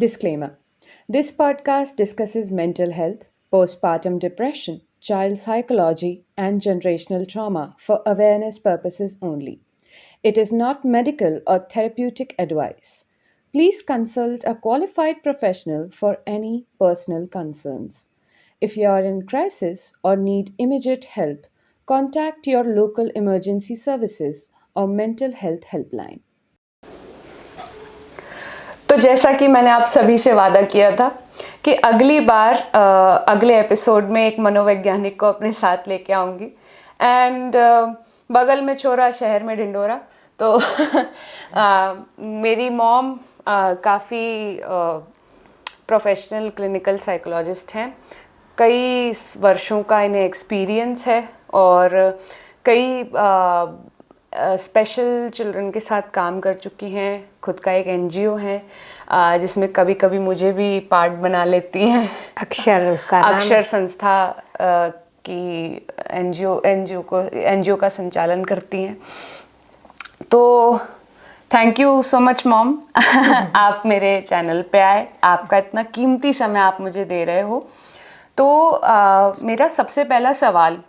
Disclaimer: This podcast discusses mental health, postpartum depression, child psychology, and generational trauma for awareness purposes only. It is not medical or therapeutic advice. Please consult a qualified professional for any personal concerns. If you are in crisis or need immediate help, contact your local emergency services or mental health helpline. तो जैसा कि मैंने आप सभी से वादा किया था कि अगली बार अगले एपिसोड में एक मनोवैज्ञानिक को अपने साथ लेके आऊँगी एंड बगल में छोरा शहर में ढिंडोरा। तो मेरी मॉम काफ़ी प्रोफेशनल क्लिनिकल साइकोलॉजिस्ट हैं। कई वर्षों का इन्हें एक्सपीरियंस है और कई स्पेशल चिल्ड्रन के साथ काम कर चुकी हैं। खुद का एक एनजीओ है जिसमें कभी कभी मुझे भी पार्ट बना लेती हैं। अक्षर उसका नाम अक्षर संस्था की एनजीओ का संचालन करती हैं। तो thank you so much mom, आप मेरे चैनल पे आए, आपका इतना कीमती समय आप मुझे दे रहे हो। तो मेरा सबसे पहला सवाल,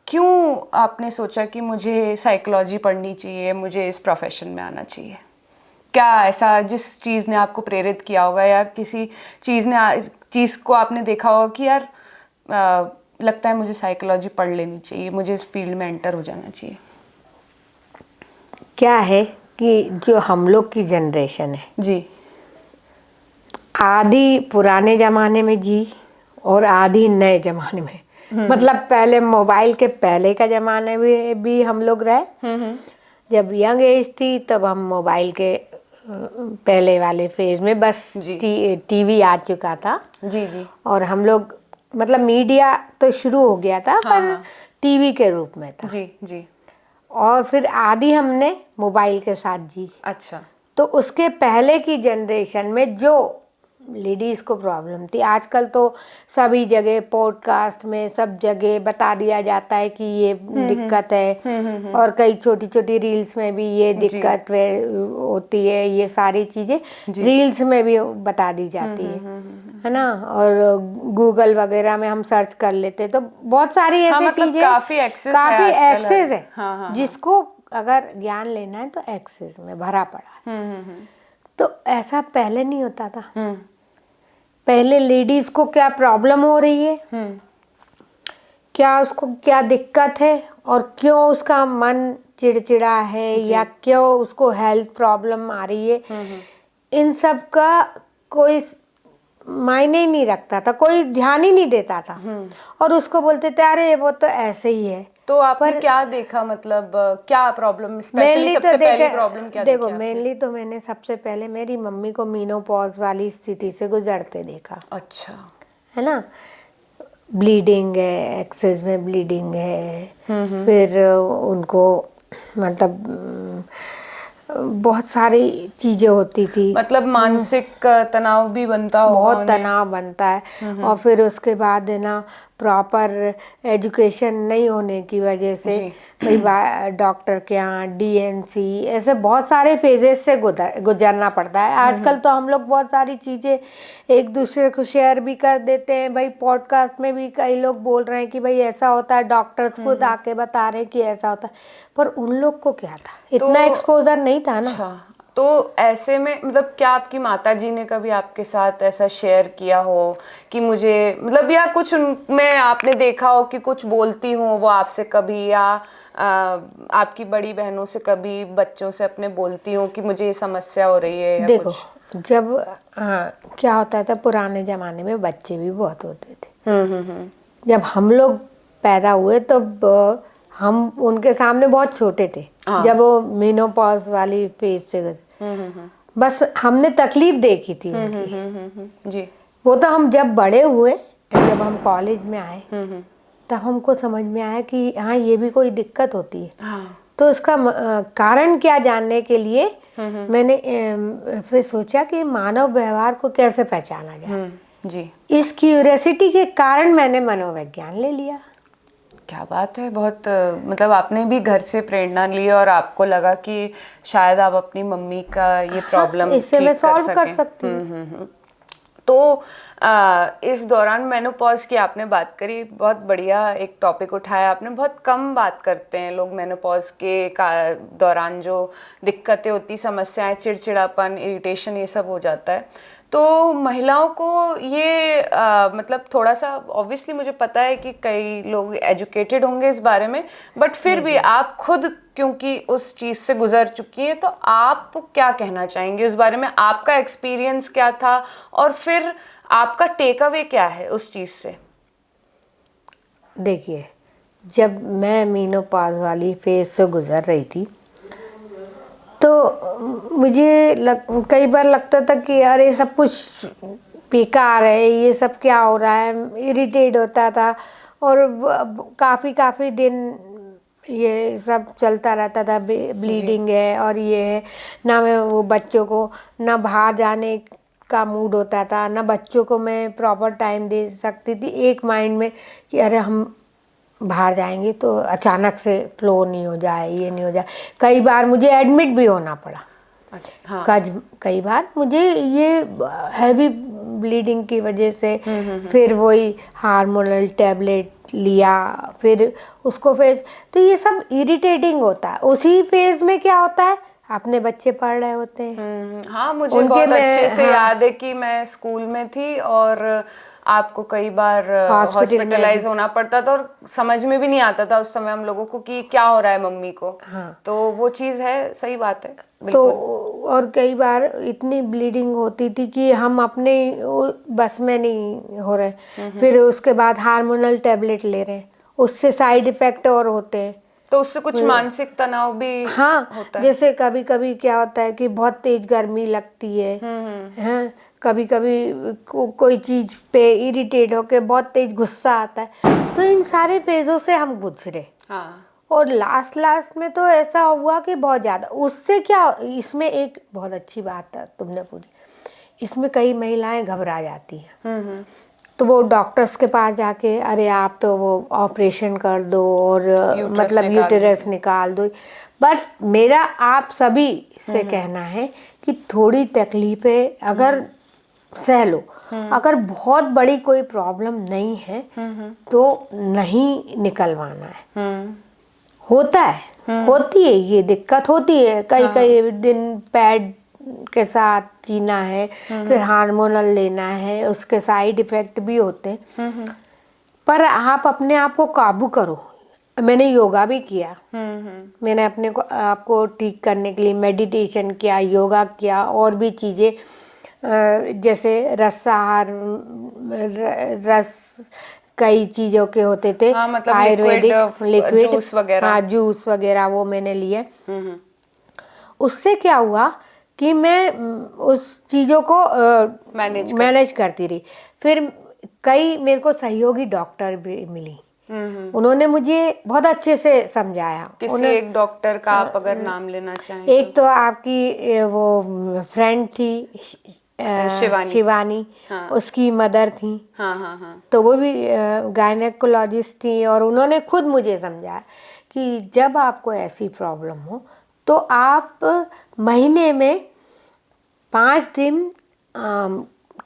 क्यों आपने सोचा कि मुझे साइकोलॉजी पढ़नी चाहिए, मुझे इस प्रोफेशन में आना चाहिए? क्या ऐसा जिस चीज़ ने आपको प्रेरित किया होगा या किसी चीज़ को आपने देखा होगा कि यार लगता है मुझे साइकोलॉजी पढ़ लेनी चाहिए, मुझे इस फील्ड में एंटर हो जाना चाहिए? क्या है कि जो हम लोग की जनरेशन है जी, आधी पुराने ज़माने में जी और आधी नए ज़माने में। मतलब पहले मोबाइल के पहले का ज़माने में भी हम लोग रहे। जब यंग एज थी तब हम मोबाइल के पहले वाले फेज में, बस टीवी आ चुका था। जी जी। और हम लोग मतलब मीडिया तो शुरू हो गया था, पर टीवी के रूप में था। जी जी। और फिर आधी हमने मोबाइल के साथ जी। अच्छा। तो उसके पहले की जनरेशन में जो लेडीज़ को प्रॉब्लम थी, आजकल तो सभी जगह पॉडकास्ट में सब जगह बता दिया जाता है कि ये दिक्कत है। और कई छोटी छोटी रील्स में भी ये दिक्कत होती है, ये सारी चीज़ें रील्स में भी बता दी जाती है ना। और गूगल वगैरह में हम सर्च कर लेते तो बहुत सारी ऐसी चीज़ें, काफ़ी एक्सेस है जिसको अगर ज्ञान लेना है तो एक्सेस में भरा पड़ा है। तो ऐसा पहले नहीं होता था। पहले लेडीज को क्या प्रॉब्लम हो रही है, क्या उसको क्या दिक्कत है और क्यों उसका मन चिड़चिड़ा है या क्यों उसको हेल्थ प्रॉब्लम आ रही है, इन सब का कोई मायने ही नहीं रखता था, कोई ध्यान ही नहीं देता था। और उसको बोलते थे अरे वो तो ऐसे ही है। तो आपने क्या देखा, मतलब क्या प्रॉब्लम, स्पेशली सबसे पहली प्रॉब्लम क्या देखो मेनली तो मैंने सबसे पहले मेरी मम्मी को मेनोपॉज वाली स्थिति से गुजरते देखा। अच्छा। है ना, ब्लीडिंग है, एक्सेस में ब्लीडिंग है। फिर उनको मतलब बहुत सारी चीज़ें होती थी, मतलब मानसिक तनाव भी बनता होगा, बहुत तनाव बनता है। और फिर उसके बाद है ना प्रॉपर एजुकेशन नहीं होने की वजह से भाई डॉक्टर के यहाँ डीएनसी ऐसे बहुत सारे फेजेस से गुजरना पड़ता है। आजकल तो हम लोग बहुत सारी चीज़ें एक दूसरे को शेयर भी कर देते हैं। भाई पॉडकास्ट में भी कई लोग बोल रहे हैं कि भाई ऐसा होता है, डॉक्टर्स खुद आके बता रहे हैं कि ऐसा होता है, पर उन लोग को क्या था, इतना एक्सपोजर नहीं था ना। अच्छा। तो ऐसे में मतलब क्या आपकी माता जी ने कभी आपके साथ ऐसा शेयर किया हो कि मुझे मतलब, या कुछ उनमें आपने देखा हो कि कुछ बोलती हो वो आपसे कभी, या आपकी बड़ी बहनों से कभी, बच्चों से अपने बोलती हो कि मुझे ये समस्या हो रही है या देखो कुछ? जब क्या होता था पुराने ज़माने में बच्चे भी बहुत होते थे। जब हम लोग पैदा हुए तो हम उनके सामने बहुत छोटे थे। जब वो मेनोपॉज वाली फेज से बस हमने तकलीफ देखी थी उनकी। जी। वो तो हम जब बड़े हुए, जब हम कॉलेज में आए तब हमको समझ में आया कि हाँ ये भी कोई दिक्कत होती है। तो उसका कारण क्या जानने के लिए मैंने फिर सोचा कि मानव व्यवहार को कैसे पहचाना जाए। जी। इस क्यूरियोसिटी के कारण मैंने मनोविज्ञान ले लिया। क्या बात है, बहुत मतलब आपने भी घर से प्रेरणा ली और आपको लगा कि शायद आप अपनी मम्मी का ये प्रॉब्लम इससे मैं सॉल्व कर सकती हूँ। तो इस दौरान मेनोपॉज की आपने बात करी, बहुत बढ़िया एक टॉपिक उठाया आपने। बहुत कम बात करते हैं लोग मेनोपॉज के दौरान जो दिक्कतें होती, समस्याएं, चिड़चिड़ापन, इरिटेशन, ये सब हो जाता है। तो महिलाओं को ये मतलब थोड़ा सा, ऑब्वियसली मुझे पता है कि कई लोग एजुकेटेड होंगे इस बारे में, बट फिर भी आप खुद क्योंकि उस चीज़ से गुजर चुकी हैं, तो आप क्या कहना चाहेंगे उस बारे में? आपका एक्सपीरियंस क्या था और फिर आपका टेक अवे क्या है उस चीज़ से? देखिए, जब मैं मेनोपॉज वाली फेज से गुजर रही थी तो मुझे कई बार लगता था कि यार ये सब कुछ बेकार है, ये सब क्या हो रहा है, इरिटेट होता था। और काफ़ी दिन ये सब चलता रहता था, ब्लीडिंग है और ये है ना। मैं वो बच्चों को ना बाहर जाने का मूड होता था, ना बच्चों को मैं प्रॉपर टाइम दे सकती थी। एक माइंड में कि अरे हम बाहर जाएंगे तो अचानक से फ्लो नहीं हो जाए, ये नहीं हो जाए। कई बार मुझे एडमिट भी होना पड़ा। अच्छा, हाँ। कई बार मुझे ये हैवी ब्लीडिंग की वजह से फिर वही हार्मोनल टैबलेट लिया, फिर उसको फेज, तो ये सब इरिटेटिंग होता है। उसी फेज में क्या होता है, अपने बच्चे पढ़ रहे होते हैं। हाँ, मुझे बहुत अच्छे से याद है कि मैं स्कूल में थी और आपको कई बार हॉस्पिटलाइज होना पड़ता था और समझ में भी नहीं आता था उस समय हम लोगों को कि क्या हो रहा है मम्मी को। हाँ। तो वो चीज़ है, सही बात है, तो बिल्कुल। और कई बार इतनी ब्लीडिंग होती थी कि हम अपने बस में नहीं हो रहे। फिर उसके बाद हार्मोनल टैबलेट ले रहे हैं, उससे साइड इफ़ेक्ट और होते हैं। तो उससे कुछ मानसिक तनाव भी हाँ, होता है। जैसे कभी कभी क्या होता है कि बहुत तेज गर्मी लगती है, हैं, कभी कभी कोई चीज़ पे इरिटेट होके बहुत तेज गुस्सा आता है। तो इन सारे फेज़ों से हम गुजरे। हाँ। और लास्ट में तो ऐसा हुआ कि बहुत ज़्यादा, उससे क्या, इसमें एक बहुत अच्छी बात है तुमने पूछी, इसमें कई महिलाएं घबरा जाती हैं। तो वो डॉक्टर्स के पास जाके अरे आप तो वो ऑपरेशन कर दो और मतलब यूटेरस निकाल दो। बट मेरा आप सभी से कहना है कि थोड़ी तकलीफें अगर सह लो, अगर बहुत बड़ी कोई प्रॉब्लम नहीं है तो नहीं निकलवाना है। होता है, होती है, ये दिक्कत होती है, कई दिन पैड के साथ जीना है, फिर हार्मोनल लेना है, उसके साइड इफेक्ट भी होते हैं। पर आप अपने आप को काबू करो। मैंने योगा भी किया, मैंने अपने को आपको ठीक करने के लिए मेडिटेशन किया, योगा किया, और भी चीज़ें जैसे रसाहार, रस कई चीज़ों के होते थे। हाँ, मतलब आयुर्वेदिक लिक्विड, जूस वगैरह। हाँ, जूस वगैरह वो मैंने लिए। उससे क्या हुआ कि मैं उस चीज़ों को मैनेज करती रही। फिर कई मेरे को सहयोगी डॉक्टर भी मिली, उन्होंने मुझे बहुत अच्छे से समझाया। किसी एक डॉक्टर का आप अगर नाम लेना चाहें? एक तो आपकी वो फ्रेंड थी शिवानी, हाँ। उसकी मदर थी। हाँ। तो वो भी गायनेकोलॉजिस्ट थी, और उन्होंने खुद मुझे समझाया कि जब आपको ऐसी प्रॉब्लम हो तो आप महीने में 5 दिन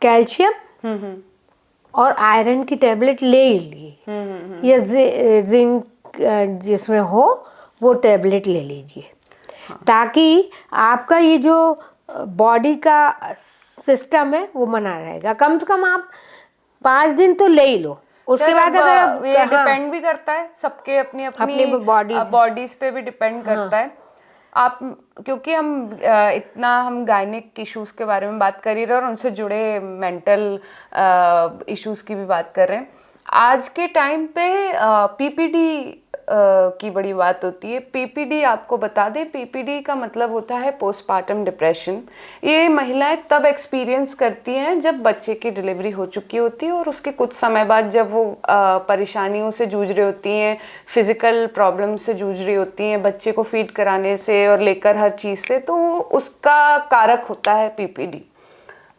कैल्शियम और आयरन की टैबलेट ले ही ली, या जिंक जिसमें हो वो टैबलेट ले लीजिए। ताकि आपका ये जो बॉडी का सिस्टम है वो बना रहेगा। कम से कम आप 5 दिन तो ले ही लो, उसके बाद अगर ये डिपेंड भी करता है, सबके अपनी अपनी बॉडीज पे भी डिपेंड करता है। आप क्योंकि हम गायनिक इश्यूज के बारे में बात कर ही रहे हैं और उनसे जुड़े मेंटल इश्यूज की भी बात कर रहे हैं। आज के टाइम पे पीपीडी की बड़ी बात होती है। पीपीडी, आपको बता दें, पीपीडी का मतलब होता है पोस्टपार्टम डिप्रेशन। ये महिलाएं तब एक्सपीरियंस करती हैं जब बच्चे की डिलीवरी हो चुकी होती है और उसके कुछ समय बाद जब वो परेशानियों से जूझ रही होती हैं, फिजिकल प्रॉब्लम से जूझ रही होती हैं, बच्चे को फीड कराने से और लेकर हर चीज़ से, तो उसका कारक होता है पीपीडी।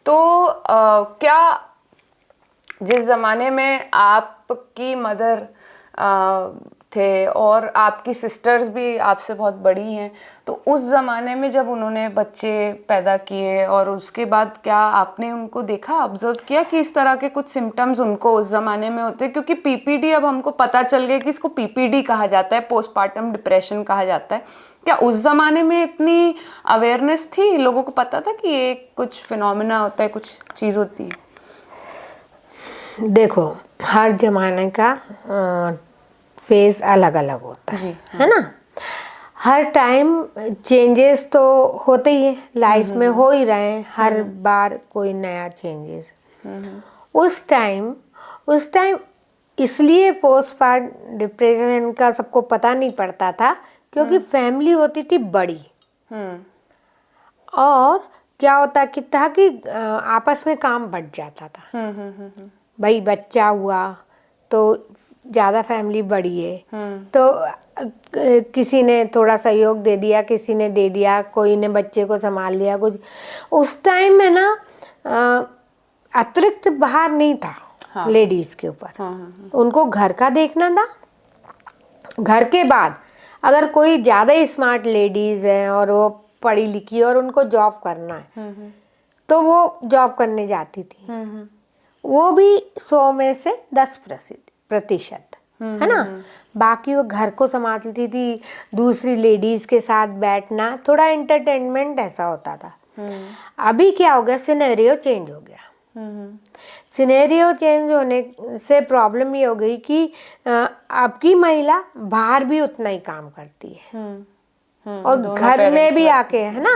तो क्या जिस ज़माने में आपकी मदर थे और आपकी सिस्टर्स भी आपसे बहुत बड़ी हैं, तो उस ज़माने में जब उन्होंने बच्चे पैदा किए और उसके बाद क्या आपने उनको देखा, ऑब्जर्व किया कि इस तरह के कुछ सिम्टम्स उनको उस ज़माने में होते हैं? क्योंकि पीपीडी अब हमको पता चल गया कि इसको पीपीडी कहा जाता है, पोस्टपार्टम डिप्रेशन कहा जाता है। क्या उस ज़माने में इतनी अवेयरनेस थी, लोगों को पता था कि ये कुछ फिनोमिना होता है, कुछ चीज़ होती है? देखो, हर जमाने का फेज अलग अलग होता है ना। हर टाइम चेंजेस तो होते ही हैं, लाइफ में हो ही रहे हैं, हर बार कोई नया चेंजेस। उस टाइम इसलिए पोस्टपार्टम डिप्रेशन का सबको पता नहीं पड़ता था क्योंकि फैमिली होती थी बड़ी, और क्या होता कि था कि आपस में काम बढ़ जाता था। भाई बच्चा हुआ तो ज़्यादा फैमिली बड़ी है, तो किसी ने थोड़ा सहयोग दे दिया, किसी ने दे दिया, कोई ने बच्चे को संभाल लिया कुछ। उस टाइम में ना अतिरिक्त भार नहीं था लेडीज़ के ऊपर। उनको घर का देखना था। घर के बाद अगर कोई ज़्यादा ही स्मार्ट लेडीज़ है और वो पढ़ी लिखी और उनको जॉब करना है तो वो जॉब करने जाती थी, वो भी 100 में से 10% है ना। बाकी वो घर को संभालती थी, दूसरी लेडीज के साथ बैठना, थोड़ा एंटरटेनमेंट ऐसा होता था। अभी क्या हो गया, सिनेरियो चेंज हो गया। सिनेरियो चेंज होने से प्रॉब्लम ये हो गई कि आपकी महिला बाहर भी उतना ही काम करती है और घर में भी आके, है ना।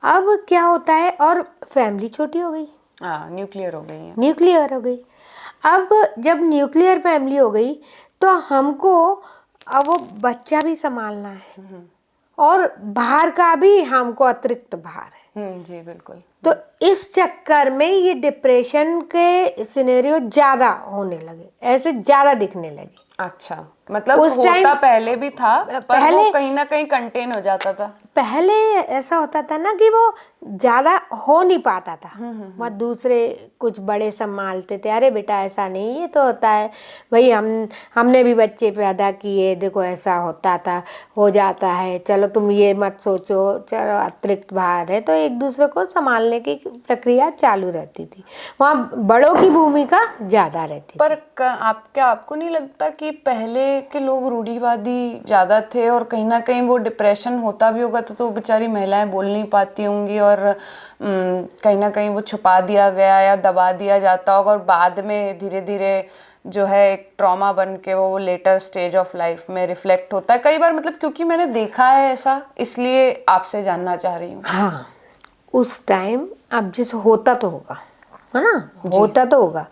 अब क्या होता है, और फैमिली छोटी हो गई, न्यूक्लियर हो गई है। न्यूक्लियर हो गई। अब जब न्यूक्लियर फैमिली हो गई तो हमको अब वो बच्चा भी संभालना है और बाहर का भी हमको अतिरिक्त भार है। जी बिल्कुल। तो इस चक्कर में ये डिप्रेशन के सिनेरियो ज़्यादा होने लगे, ऐसे ज़्यादा दिखने लगे। अच्छा, मतलब उस होता पहले भी था, पर वो कहीं ना कहीं कंटेन हो जाता था। पहले ऐसा होता था ना कि वो ज़्यादा हो नहीं पाता था, वह दूसरे कुछ बड़े संभालते थे। अरे बेटा ऐसा नहीं, ये तो होता है भाई, हमने भी बच्चे पैदा किए, देखो ऐसा होता था, हो जाता है, चलो तुम ये मत सोचो, चलो अतिरिक्त भार है। तो एक दूसरे को संभालने की प्रक्रिया चालू रहती थी, वहाँ बड़ों की भूमिका ज़्यादा रहती। पर आपको नहीं लगता कि पहले के लोग रूढ़िवादी ज़्यादा थे और कहीं ना कहीं वो डिप्रेशन होता भी होगा तो बेचारी महिलाएं बोल नहीं पाती होंगी और कहीं ना कहीं वो छुपा दिया गया या दबा दिया जाता होगा और बाद में धीरे धीरे जो है एक ट्रॉमा बन के वो लेटर स्टेज ऑफ लाइफ में रिफ्लेक्ट होता है कई बार, मतलब क्योंकि मैंने देखा है ऐसा, इसलिए आपसे जानना चाह रही हूँ। हाँ, उस टाइम अब जैसे होता तो होगा, है ना, होता तो होगा।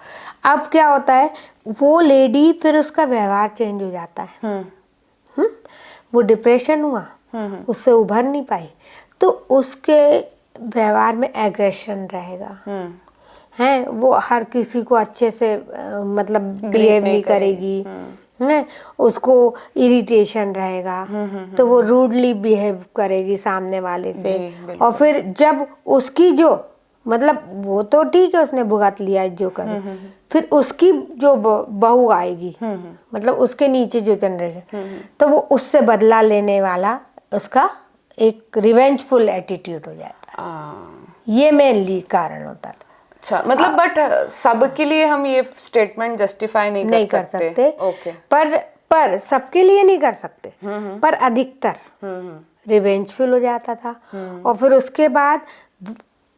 अब क्या होता है, वो लेडी फिर उसका व्यवहार चेंज हो जाता है। वो डिप्रेशन हुआ, उससे उभर नहीं पाई, तो उसके व्यवहार में एग्रेशन रहेगा, है, वो हर किसी को अच्छे से मतलब बिहेव नहीं करेगी, है, उसको इरिटेशन रहेगा, तो वो रूडली बिहेव करेगी सामने वाले से। और फिर जब उसकी जो मतलब वो तो ठीक है उसने भुगत लिया जो करे, फिर उसकी जो बहू आएगी, मतलब उसके नीचे जो जनरेशन, तो वो उससे बदला लेने वाला उसका एक रिवेंजफुल एटीट्यूड हो जाता है। ये मेनली कारण होता था। अच्छा, मतलब बट सबके लिए हम ये स्टेटमेंट जस्टिफाई नहीं कर सकते। ओके। पर सबके लिए नहीं कर सकते, पर अधिकतर रिवेंजफुल हो जाता था। और फिर उसके बाद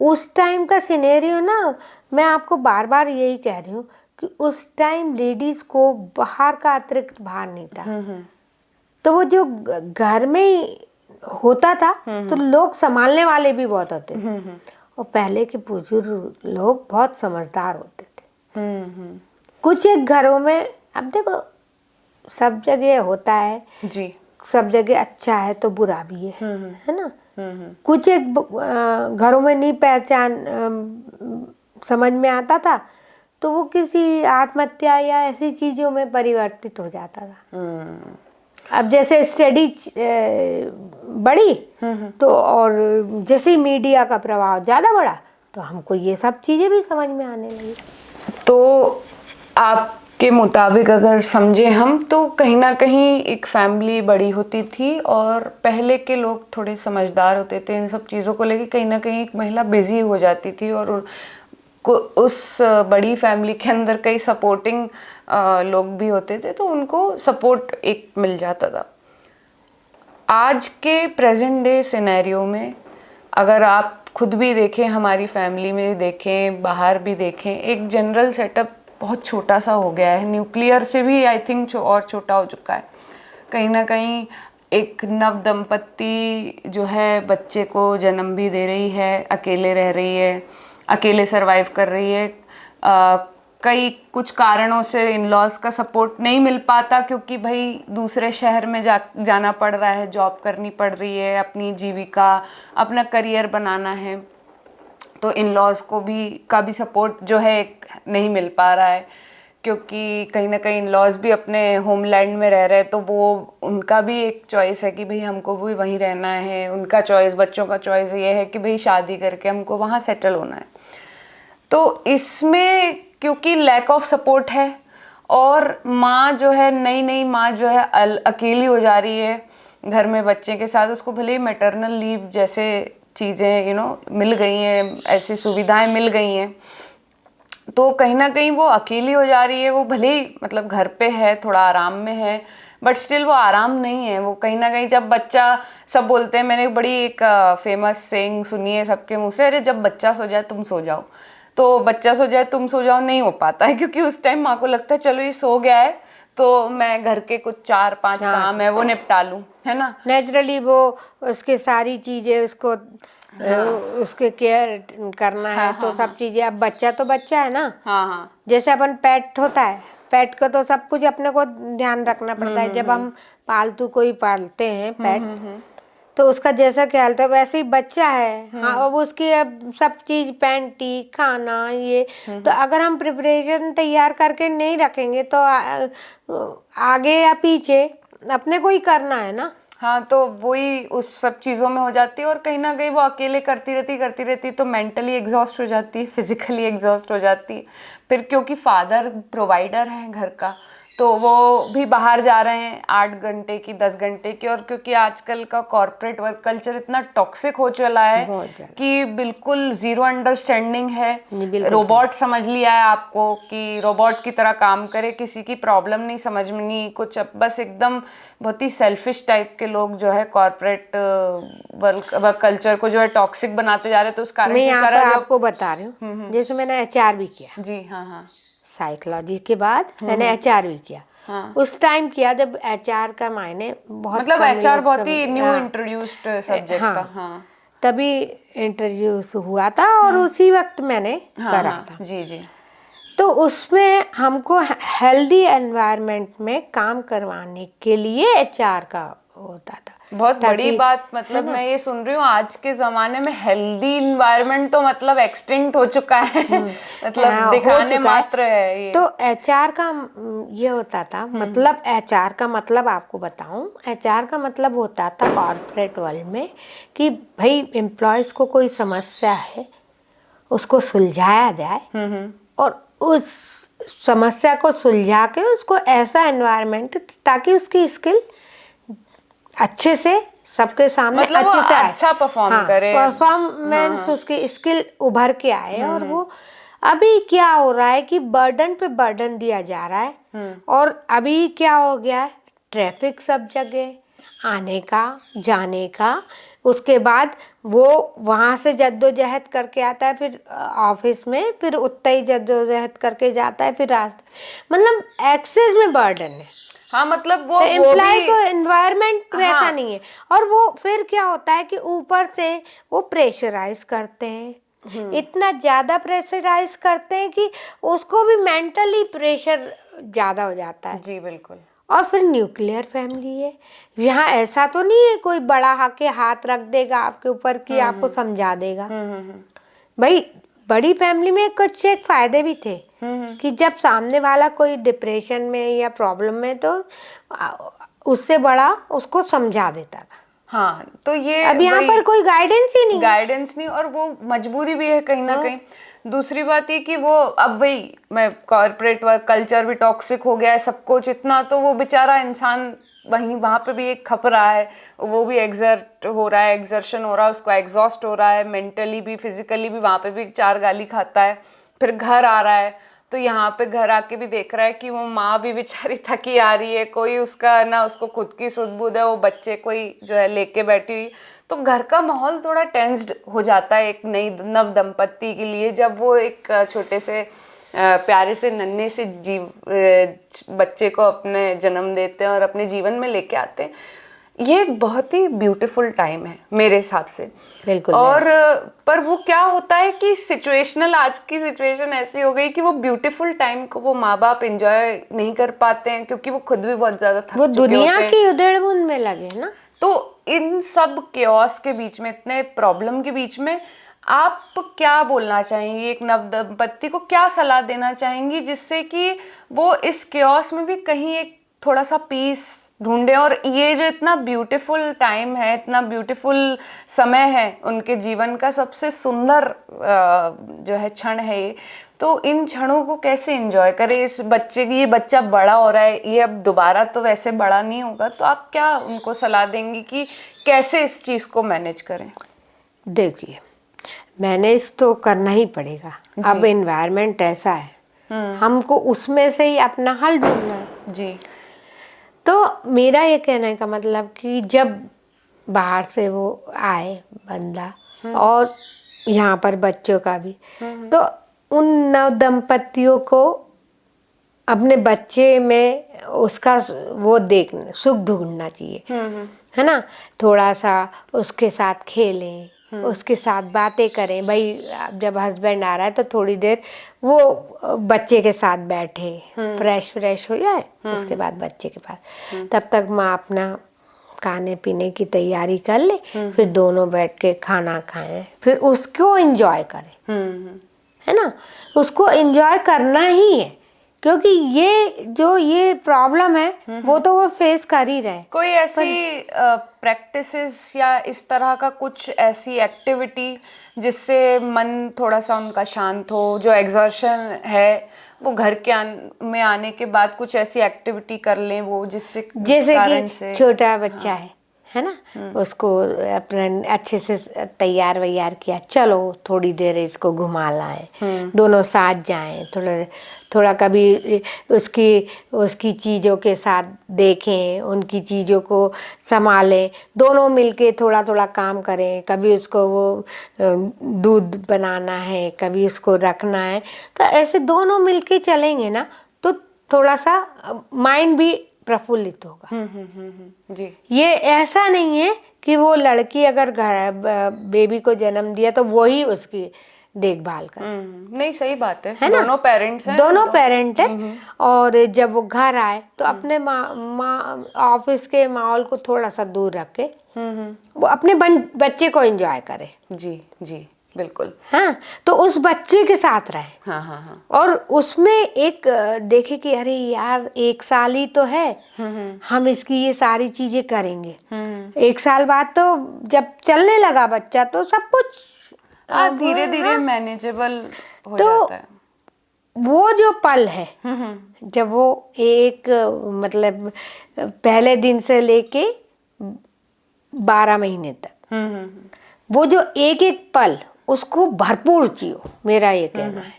उस टाइम का सिनेरियो ना, मैं आपको बार बार यही कह रही हूँ कि उस टाइम लेडीज को बाहर का अतिरिक्त भार नहीं था, तो वो जो घर में होता था तो लोग संभालने वाले भी बहुत होते थे। और पहले के बुजुर्ग लोग बहुत समझदार होते थे। कुछ एक घरों में, अब देखो सब जगह होता है जी, सब जगह अच्छा है तो बुरा भी है ना। कुछ एक घरों में नहीं पहचान समझ में आता था तो वो किसी आत्महत्या या ऐसी चीजों में परिवर्तित हो जाता था। अब जैसे स्टडी बढ़ी तो और जैसे मीडिया का प्रभाव ज़्यादा बढ़ा तो हमको ये सब चीज़ें भी समझ में आने लगी। तो आप के मुताबिक अगर समझे हम तो कहीं ना कहीं एक फैमिली बड़ी होती थी और पहले के लोग थोड़े समझदार होते थे इन सब चीज़ों को लेके। कहीं ना कहीं एक महिला बिजी हो जाती थी और उस बड़ी फैमिली के अंदर कई सपोर्टिंग लोग भी होते थे तो उनको सपोर्ट एक मिल जाता था। आज के प्रेजेंट डे सिनेरियो में अगर आप खुद भी देखें, हमारी फैमिली में देखें, बाहर भी देखें, एक जनरल सेटअप बहुत छोटा सा हो गया है। न्यूक्लियर से भी आई थिंक और छोटा हो चुका है। कहीं ना कहीं एक नव दंपत्ति जो है बच्चे को जन्म भी दे रही है, अकेले रह रही है, अकेले सरवाइव कर रही है। कई कुछ कारणों से इन लॉज का सपोर्ट नहीं मिल पाता क्योंकि भाई दूसरे शहर में जाना पड़ रहा है, जॉब करनी पड़ रही है, अपनी जीविका, अपना करियर बनाना है, तो इन लॉज का भी सपोर्ट जो है नहीं मिल पा रहा है क्योंकि कहीं ना कहीं इन लॉज भी अपने होमलैंड में रह रहे हैं तो वो उनका भी एक चॉइस है कि भाई हमको भी वहीं रहना है। उनका चॉइस, बच्चों का चॉइस ये है कि भाई शादी करके हमको वहाँ सेटल होना है। तो इसमें क्योंकि लैक ऑफ सपोर्ट है और माँ जो है, नई माँ जो है अकेली हो जा रही है घर में बच्चे के साथ। उसको भले ही मैटरनल लीव जैसे चीज़ें मिल गई हैं, ऐसी सुविधाएं मिल गई हैं, तो कहीं ना कहीं वो अकेली हो जा रही है। वो भले ही मतलब घर पे है, थोड़ा आराम में है, बट स्टिल वो आराम नहीं है। वो कहीं ना कहीं जब बच्चा, सब बोलते हैं, मैंने बड़ी एक फेमस सेइंग सुनी है सबके मुँह से, अरे जब बच्चा सो जाए तुम सो जाओ। तो बच्चा सो जाए तुम सो जाओ नहीं हो पाता है क्योंकि उस टाइम माँ को लगता है चलो ये सो गया है तो मैं घर के कुछ 4-5 काम है वो निपटा लूँ, है ना। नेचुरली वो उसके सारी चीजें उसको उसके केयर करना है। तो सब चीजें, अब बच्चा तो बच्चा है ना। हाँ। जैसे अपन पेट होता है, पेट को तो सब कुछ अपने को ध्यान रखना पड़ता है। जब हम पालतू कोई पालते हैं पेट, तो उसका जैसा ख्याल था वैसे ही बच्चा है। हाँ, अब उसकी अब सब चीज, पैंटी, खाना, ये तो अगर हम प्रिपरेशन तैयार करके नहीं रखेंगे तो आगे या पीछे अपने को ही करना है ना। हाँ, तो वही उस सब चीज़ों में हो जाती है और कहीं ना कहीं वो अकेले करती रहती तो मेंटली एग्जॉस्ट हो जाती है, फिजिकली एग्जॉस्ट हो जाती है। फिर क्योंकि फादर प्रोवाइडर है घर का तो वो भी बाहर जा रहे हैं 8 घंटे की, 10 घंटे की, और क्योंकि आजकल का कॉर्पोरेट वर्क कल्चर इतना टॉक्सिक हो चला है कि बिल्कुल जीरो अंडरस्टैंडिंग है। रोबोट समझ लिया है आपको कि रोबोट की तरह काम करे, किसी की प्रॉब्लम नहीं समझ में नहीं कुछ, बस एकदम बहुत ही सेल्फिश टाइप के लोग जो है कॉर्पोरेट वर्क कल्चर को जो है टॉक्सिक बनाते जा रहे हैं। तो उस कारण मैं यहाँ पर आपको बता रही हूँ, जैसे मैंने एचआर भी किया। जी हाँ। साइकोलॉजी के बाद मैंने एचआर भी किया। उस टाइम किया जब एचआर का मायने बहुत, मतलब एचआर बहुत ही न्यू इंट्रोड्यूस्ड सब्जेक्ट था। हाँ, तभी इंट्रोड्यूस हुआ था और उसी वक्त मैंने करा था। जी। तो उसमें हमको हेल्दी एनवायरनमेंट में काम करवाने के लिए एचआर का होता था। बहुत बड़ी बात, मतलब मैं ये सुन रही हूँ आज के ज़माने में हेल्दी एनवायरनमेंट तो मतलब एक्सटिंक्ट हो चुका है मतलब दिखाने मात्र है ये। तो एचआर का ये होता था, मतलब एचआर का मतलब आपको बताऊं, एचआर का मतलब होता था कॉर्पोरेट वर्ल्ड में कि भाई एम्प्लॉयज को कोई समस्या है उसको सुलझाया जाए और उस समस्या को सुलझा के उसको ऐसा एनवायरनमेंट ताकि उसकी स्किल अच्छे से सबके सामने मतलब अच्छे से अच्छा परफॉर्म करे, परफॉर्मेंस उसकी स्किल उभर के आए। और वो अभी क्या हो रहा है कि बर्डन पे बर्डन दिया जा रहा है और अभी क्या हो गया है, ट्रैफिक सब जगह, आने का जाने का, उसके बाद वो वहाँ से जद्दोजहद करके आता है, फिर ऑफिस में फिर उतना ही जद्दोजहद करके जाता है, फिर रास्ते, मतलब एक्सेस में बर्डन है। हाँ, मतलब वो एम्प्लॉय को एनवायरनमेंट वैसा नहीं है। और वो फिर क्या होता है कि ऊपर से वो प्रेशराइज करते हैं, इतना ज़्यादा प्रेशराइज करते हैं कि उसको भी मेंटली प्रेशर ज़्यादा हो जाता है। जी बिल्कुल। और फिर न्यूक्लियर फैमिली है, यहाँ ऐसा तो नहीं है कोई बड़ा आके हाथ रख देगा आपके ऊपर कि आपको समझा देगा। भाई बड़ी फैमिली में कुछ एक फायदे भी थे कि जब सामने वाला कोई डिप्रेशन में या प्रॉब्लम में तो उससे बड़ा उसको समझा देता था। हाँ, तो ये अब यहाँ पर कोई गाइडेंस ही नहीं, गाइडेंस नहीं, और वो मजबूरी भी है कहीं ना कहीं। दूसरी बात ये कि वो अब वही मैं कॉर्पोरेट वर्क कल्चर भी टॉक्सिक हो गया है, सब कुछ इतना, तो वो बेचारा इंसान वहीं वहाँ पे भी एक खप रहा है, वो भी एग्जर्ट हो रहा है, एग्जर्शन हो रहा है, उसको एग्जॉस्ट हो रहा है, मेंटली भी फिजिकली भी, वहाँ पे भी 4 गाली खाता है, फिर घर आ रहा है तो यहाँ पे घर आके भी देख रहा है कि वो माँ भी बेचारी थकी आ रही है, कोई उसका ना उसको खुद की सुध-बुध है, वो बच्चे कोई जो है लेके बैठी हुई, तो घर का माहौल थोड़ा टेंस्ड हो जाता है एक नई नव दंपत्ति के लिए, जब वो एक छोटे से प्यारे से नन्हे से बच्चे को अपने जन्म देते हैं और अपने जीवन में लेके आते हैं। ये एक बहुत ही ब्यूटीफुल टाइम है मेरे हिसाब से। बिल्कुल। और पर वो क्या होता है कि सिचुएशनल, आज की सिचुएशन ऐसी हो गई कि वो ब्यूटीफुल टाइम को वो माँ बाप एंजॉय नहीं कर पाते हैं, क्योंकि वो खुद भी बहुत ज्यादा थक वो चुके दुनिया होते हैं। की उधेड़-बुन में लगे ना। तो इन सब केओस के बीच में, इतने प्रॉब्लम के बीच में, आप क्या बोलना चाहेंगी, एक नव दंपत्ति को क्या सलाह देना चाहेंगी जिससे कि वो इस केओस में भी कहीं एक थोड़ा सा पीस ढूंढे, और ये जो इतना ब्यूटीफुल टाइम है, इतना ब्यूटीफुल समय है उनके जीवन का, सबसे सुंदर जो है क्षण है ये, तो इन क्षणों को कैसे एंजॉय करें। इस बच्चे की, ये बच्चा बड़ा हो रहा है, ये अब दोबारा तो वैसे बड़ा नहीं होगा, तो आप क्या उनको सलाह देंगी कि कैसे इस चीज़ को मैनेज करें? देखिए, मैनेज तो करना ही पड़ेगा। अब एनवायरनमेंट ऐसा है, हमको उसमें से ही अपना हल ढूंढना है। जी। तो मेरा ये कहने का मतलब कि जब बाहर से वो आए बंदा, और यहाँ पर बच्चों का भी, तो उन नव दंपतियों को अपने बच्चे में उसका वो देखना, सुख ढूंढना चाहिए, है ना। थोड़ा सा उसके साथ खेलें, उसके साथ बातें करें। भाई जब हस्बैंड आ रहा है तो थोड़ी देर वो बच्चे के साथ बैठे, फ्रेश हो जाए, उसके बाद बच्चे के पास, तब तक माँ अपना खाने पीने की तैयारी कर ले, फिर दोनों बैठ के खाना खाएं, फिर उसको एंजॉय करें, है ना। उसको एंजॉय करना ही है, क्योंकि ये प्रॉब्लम है वो तो वो फेस कर ही रहे। कोई ऐसी प्रैक्टिसेस या इस तरह का कुछ ऐसी एक्टिविटी जिससे मन थोड़ा सा उनका शांत हो, जो एग्जर्शन है वो घर के में आने के बाद कुछ ऐसी एक्टिविटी कर लें वो, जिससे जैसे कि छोटा बच्चा है ना, उसको अपने अच्छे से तैयार वैयार किया, चलो थोड़ी देर इसको घुमा लाएं, दोनों साथ जाएं, थोड़ा कभी उसकी चीज़ों के साथ देखें, उनकी चीज़ों को संभालें, दोनों मिलके थोड़ा थोड़ा काम करें। कभी उसको वो दूध बनाना है, कभी उसको रखना है, तो ऐसे दोनों मिलके चलेंगे ना तो थोड़ा सा माइंड भी प्रफुल्लित होगा। जी। ये ऐसा नहीं है कि वो लड़की अगर बेबी को जन्म दिया तो वही उसकी देखभाल कर, नहीं, सही बात है ना। दोनों पेरेंट्स हैं, दोनों पेरेंट हैं। और जब वो घर आए तो अपने ऑफिस के माहौल को थोड़ा सा दूर रख के वो अपने बच्चे को एंजॉय करे। जी जी, बिल्कुल। हाँ, तो उस बच्चे के साथ रहे। हाँ हाँ हाँ। और उसमें एक देखे कि अरे यार 1 साल ही तो है, हम इसकी ये सारी चीजें करेंगे। 1 साल बाद तो जब चलने लगा बच्चा तो सब कुछ धीरे धीरे मैनेजेबल हो जाता है। वो जो पल है जब वो एक मतलब पहले दिन से लेके 12 महीने तक वो जो एक एक पल उसको भरपूर जियो, मेरा ये कहना है।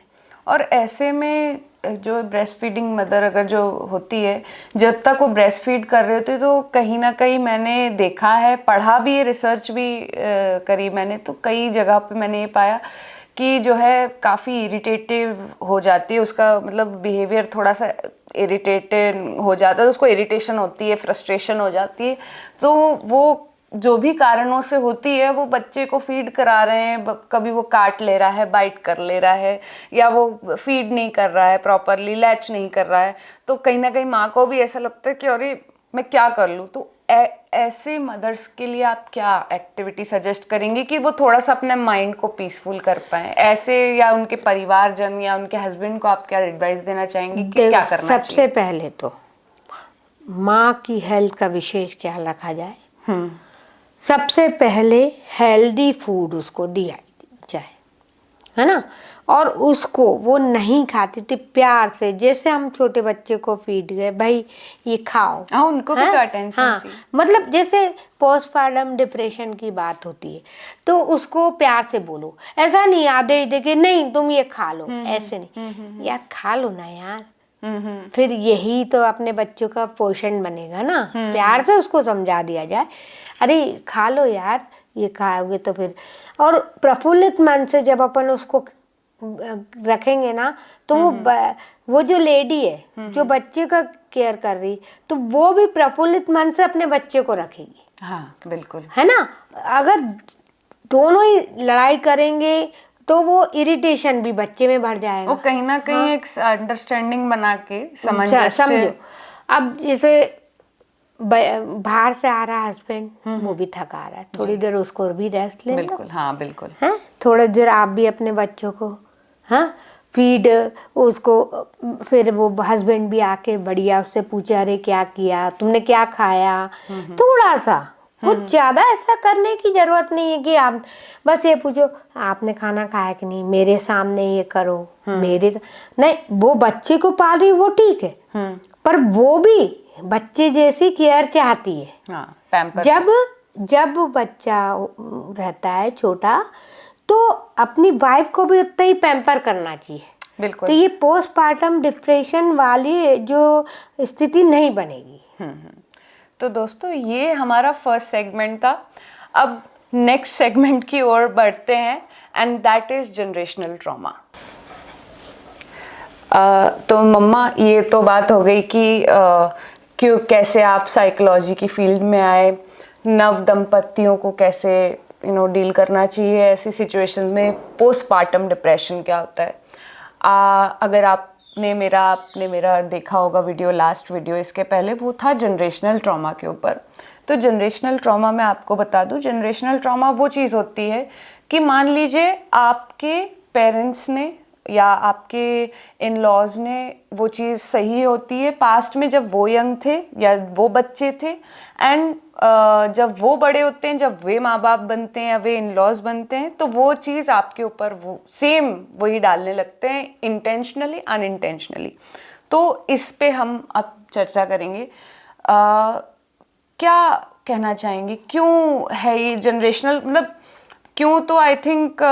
और ऐसे में जो ब्रेस्ट फीडिंग मदर अगर जो होती है, जब तक वो ब्रेस्ट फीड कर रहे होते तो कहीं ना कहीं मैंने देखा है, पढ़ा भी है, रिसर्च भी करी मैंने, तो कई जगह पे मैंने ये पाया कि जो है काफ़ी इरिटेटिव हो जाती है, उसका मतलब बिहेवियर थोड़ा सा इरिटेटेड हो जाता है, उसको इरिटेशन होती है, फ्रस्ट्रेशन हो जाती है। तो वो जो भी कारणों से होती है, वो बच्चे को फीड करा रहे हैं, कभी वो काट ले रहा है, बाइट कर ले रहा है, या वो फीड नहीं कर रहा है प्रॉपरली, लैच नहीं कर रहा है, तो कहीं ना कहीं माँ को भी ऐसा लगता है कि अरे मैं क्या कर लूँ। तो ऐसे मदर्स के लिए आप क्या एक्टिविटी सजेस्ट करेंगे कि वो थोड़ा सा अपने माइंड को पीसफुल कर पाएं ऐसे, या उनके परिवारजन या उनके हस्बैंड को आप क्या एडवाइस देना चाहेंगे कि क्या करना चाहिए? सबसे पहले तो माँ की हेल्थ का विशेष ख्याल रखा जाए। सबसे पहले हेल्दी फूड उसको दिया जाए, है ना। और उसको वो नहीं खाती थी प्यार से, जैसे हम छोटे बच्चे को फीड गए, भाई ये खाओ। हाँ, उनको भी हैं? तो अटेंशन हाँ, चाहिए। मतलब जैसे पोस्टपार्टम डिप्रेशन की बात होती है तो उसको प्यार से बोलो, ऐसा नहीं आदेश दे के नहीं तुम ये खा लो, ऐसे नहीं, यार खा लो ना यार। फिर यही तो अपने बच्चों का पोषण बनेगा ना, प्यार से उसको समझा दिया जाए, अरे खा लो यार, ये खाओगे तो फिर। और प्रफुल्लित मन से जब अपन उसको रखेंगे ना तो वो जो लेडी है जो बच्चे का केयर कर रही, तो वो भी प्रफुल्लित मन से अपने बच्चे को रखेगी। हाँ बिल्कुल। है ना। अगर दोनों ही लड़ाई करेंगे तो वो इरिटेशन भी बच्चे में बढ़ जाएगा। वो कहीं ना कहीं एक अंडरस्टैंडिंग बना के सामंजस्य समझो, अब जैसे बाहर से आ रहा हस्बैंड, वो भी थका रहा है, थोड़ी देर उसको भी रेस्ट ले लो। बिल्कुल, हाँ बिल्कुल। हैं, थोड़ी देर आप भी अपने बच्चों को, हाँ, फीड उसको। फिर वो हस्बैंड भी आके बढ़िया उससे पूछा, अरे क्या किया तुमने, क्या खाया। थोड़ा सा, कुछ ज्यादा ऐसा करने की जरूरत नहीं है कि आप बस ये पूछो आपने खाना खाया कि नहीं, मेरे सामने ये करो, नहीं, वो बच्चे को पाल रही वो ठीक है, पर वो भी बच्चे जैसी केयर चाहती है। हाँ, पैम्पर। जब बच्चा रहता है छोटा तो अपनी वाइफ को भी उतना ही पैम्पर करना चाहिए। बिल्कुल। तो ये पोस्टपार्टम डिप्रेशन वाली जो स्थिति नहीं बनेगी। तो दोस्तों, ये हमारा फर्स्ट सेगमेंट था। अब नेक्स्ट सेगमेंट की ओर बढ़ते हैं, and that is generational trauma. तो मम्मा, ये तो बात हो गई कि क्यों, कैसे आप साइकोलॉजी की फील्ड में आए, नव दंपतियों को कैसे डील करना चाहिए ऐसी सिचुएशन में, पोस्टपार्टम डिप्रेशन क्या होता है। अगर आपने मेरा देखा होगा वीडियो, लास्ट वीडियो इसके पहले, वो था जनरेशनल ट्रॉमा के ऊपर। तो जनरेशनल ट्रॉमा मैं आपको बता दूं, जनरेशनल ट्रॉमा वो चीज़ होती है कि मान लीजिए आपके पेरेंट्स ने या आपके इन लॉज ने वो चीज़ सही होती है पास्ट में जब वो यंग थे या वो बच्चे थे, एंड जब वो बड़े होते हैं, जब वे माँ बाप बनते हैं या वे इन लॉज बनते हैं, तो वो चीज़ आपके ऊपर वो सेम वही डालने लगते हैं, इंटेंशनली अनइंटेंशनली। तो इस पे हम अब चर्चा करेंगे। क्या कहना चाहेंगे, क्यों है ये जनरेशनल, मतलब क्यों? तो आई थिंक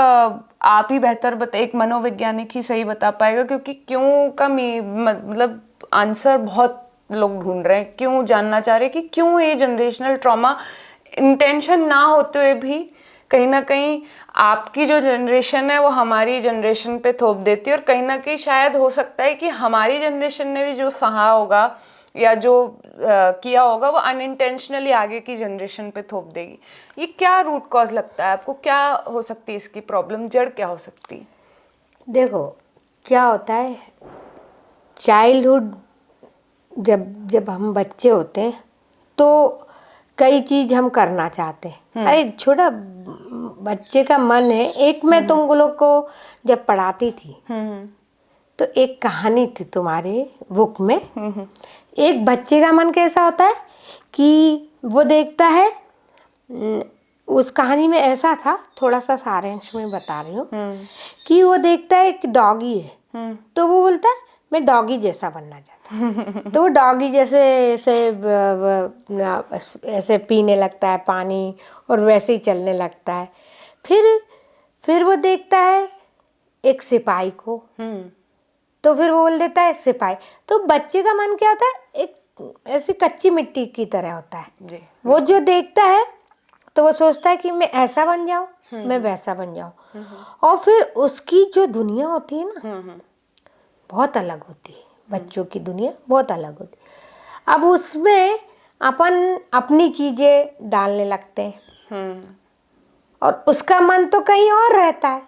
आप ही बेहतर एक मनोवैज्ञानिक ही सही बता पाएगा, क्योंकि क्यों का मतलब आंसर बहुत लोग ढूंढ रहे हैं, क्यों जानना चाह रहे हैं कि क्यों ये जनरेशनल ट्रॉमा इंटेंशन ना होते हुए भी कहीं ना कहीं आपकी जो जनरेशन है वो हमारी जनरेशन पे थोप देती है, और कहीं ना कहीं शायद हो सकता है कि हमारी जनरेशन ने भी जो सहा होगा या जो किया होगा वो अनइंटेंशनली आगे की जनरेशन पे थोप देगी। ये क्या रूट कॉज लगता है आपको, क्या हो सकती है इसकी प्रॉब्लम, जड़ क्या हो सकती है? देखो क्या होता है, चाइल्डहुड जब हम बच्चे होते हैं तो कई चीज हम करना चाहते हैं। अरे छोटा बच्चे का मन है, एक मैं तुम लोग को जब पढ़ाती थी तो एक कहानी थी तुम्हारे बुक में, एक बच्चे का मन कैसा होता है कि वो देखता है, उस कहानी में ऐसा था, थोड़ा सा सारांश में बता रही हूँ, कि वो देखता है कि डॉगी है, तो वो बोलता है मैं डॉगी जैसा बनना चाहता हूँ। तो वो डॉगी जैसे ऐसे पीने लगता है पानी और वैसे ही चलने लगता है। फिर वो देखता है एक सिपाही को, तो फिर वो बोल देता है सिपाही। तो बच्चे का मन क्या होता है, एक ऐसी कच्ची मिट्टी की तरह होता है जी। वो जो देखता है तो वो सोचता है कि मैं ऐसा बन जाऊं, मैं वैसा बन जाऊं, और फिर उसकी जो दुनिया होती है ना बहुत अलग होती है, बच्चों की दुनिया बहुत अलग होती है। अब उसमें अपन अपनी चीजें डालने लगते हैं और उसका मन तो कहीं और रहता है,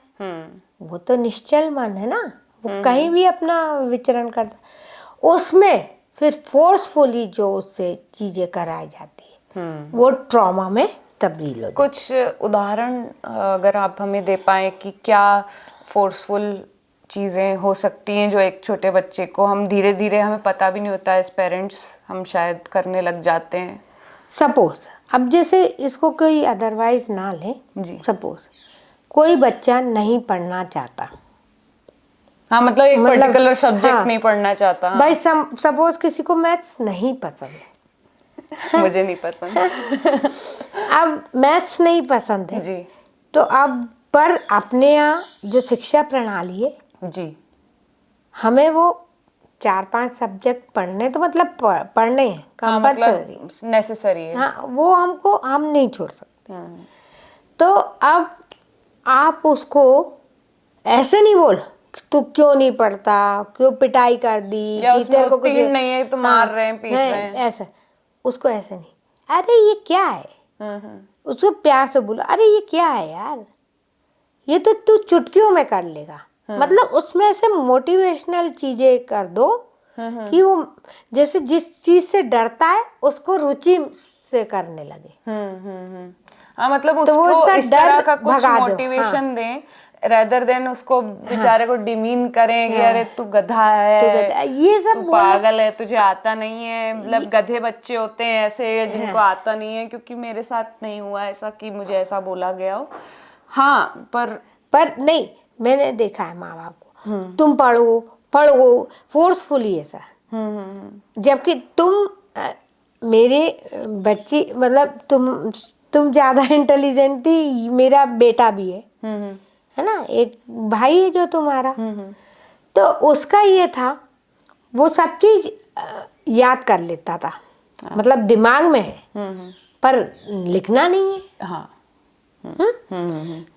वो तो निश्चल मन है ना, वो कहीं भी अपना विचरण करता है। उसमें फिर फोर्सफुली जो उससे चीजें कराई जाती है वो ट्रॉमा में तब्दील हो। कुछ उदाहरण अगर आप हमें दे पाएं कि क्या फोर्सफुल चीज़ें हो सकती हैं जो एक छोटे बच्चे को हम धीरे धीरे, हमें पता भी नहीं होता एज पेरेंट्स, हम शायद करने लग जाते हैं। सपोज अब जैसे इसको कोई अदरवाइज ना ले, जी। सपोज कोई बच्चा नहीं पढ़ना चाहता। हाँ, मतलब एक मतलब, पर्टिकुलर सब्जेक्ट हाँ, नहीं पढ़ना चाहता। हाँ। भाई सपोज किसी को मैथ्स नहीं पसंद है, मुझे नहीं पसंद। अब मैथ्स नहीं पसंद है जी तो अब पर अपने यहाँ जो शिक्षा प्रणाली है, जी। हमें वो 4-5 सब्जेक्ट पढ़ने, तो मतलब पढ़ने हैं हाँ, कंपल्सरी। मतलब नेसेसरी है। हाँ, वो हम नहीं छोड़ सकते। तो अब आप उसको ऐसे नहीं बोल कि तू क्यों नहीं पढ़ता, क्यों पिटाई कर दी या कि उसमें तेरे को कुछ उत्तीर्ण नहीं है तो मार रहे हैं, पीट है, रहे हैं। ऐसा उसको ऐसे नहीं, अरे ये क्या है, उसको प्यार से बोलो, अरे ये क्या है यार, ये तो तू चुटकियों में कर लेगा। मतलब उसमें से मोटिवेशनल चीजें कर दो कि वो जैसे जिस चीज से डरता है उसको रुचि से करने लगे। हाँ, मतलब तो वो उसको उसका इस डर तरह का कुछ भगा दो। मोटिवेशन दें, रेदर देन उसको बेचारे को डिमीन करें कि हाँ। अरे तू गधा है, तो कहता है, ये सब तू बोलो। पागल है, तुझे आता नहीं है। मतलब गधे बच्चे होते हैं ऐसे जिनको आता नहीं है, क्योंकि मेरे साथ नहीं हुआ ऐसा कि मुझे ऐसा बोला गया हो। हाँ, पर नहीं, मैंने देखा है माँ बाप को, तुम पढ़ो पढ़ो फोर्सफुली ऐसा, जबकि तुम मेरे बच्ची, मतलब तुम ज्यादा इंटेलिजेंट थी, मेरा बेटा भी है ना, एक भाई है जो तुम्हारा, तो उसका ये था, वो सब चीज याद कर लेता था, मतलब दिमाग में है पर लिखना नहीं है। हाँ,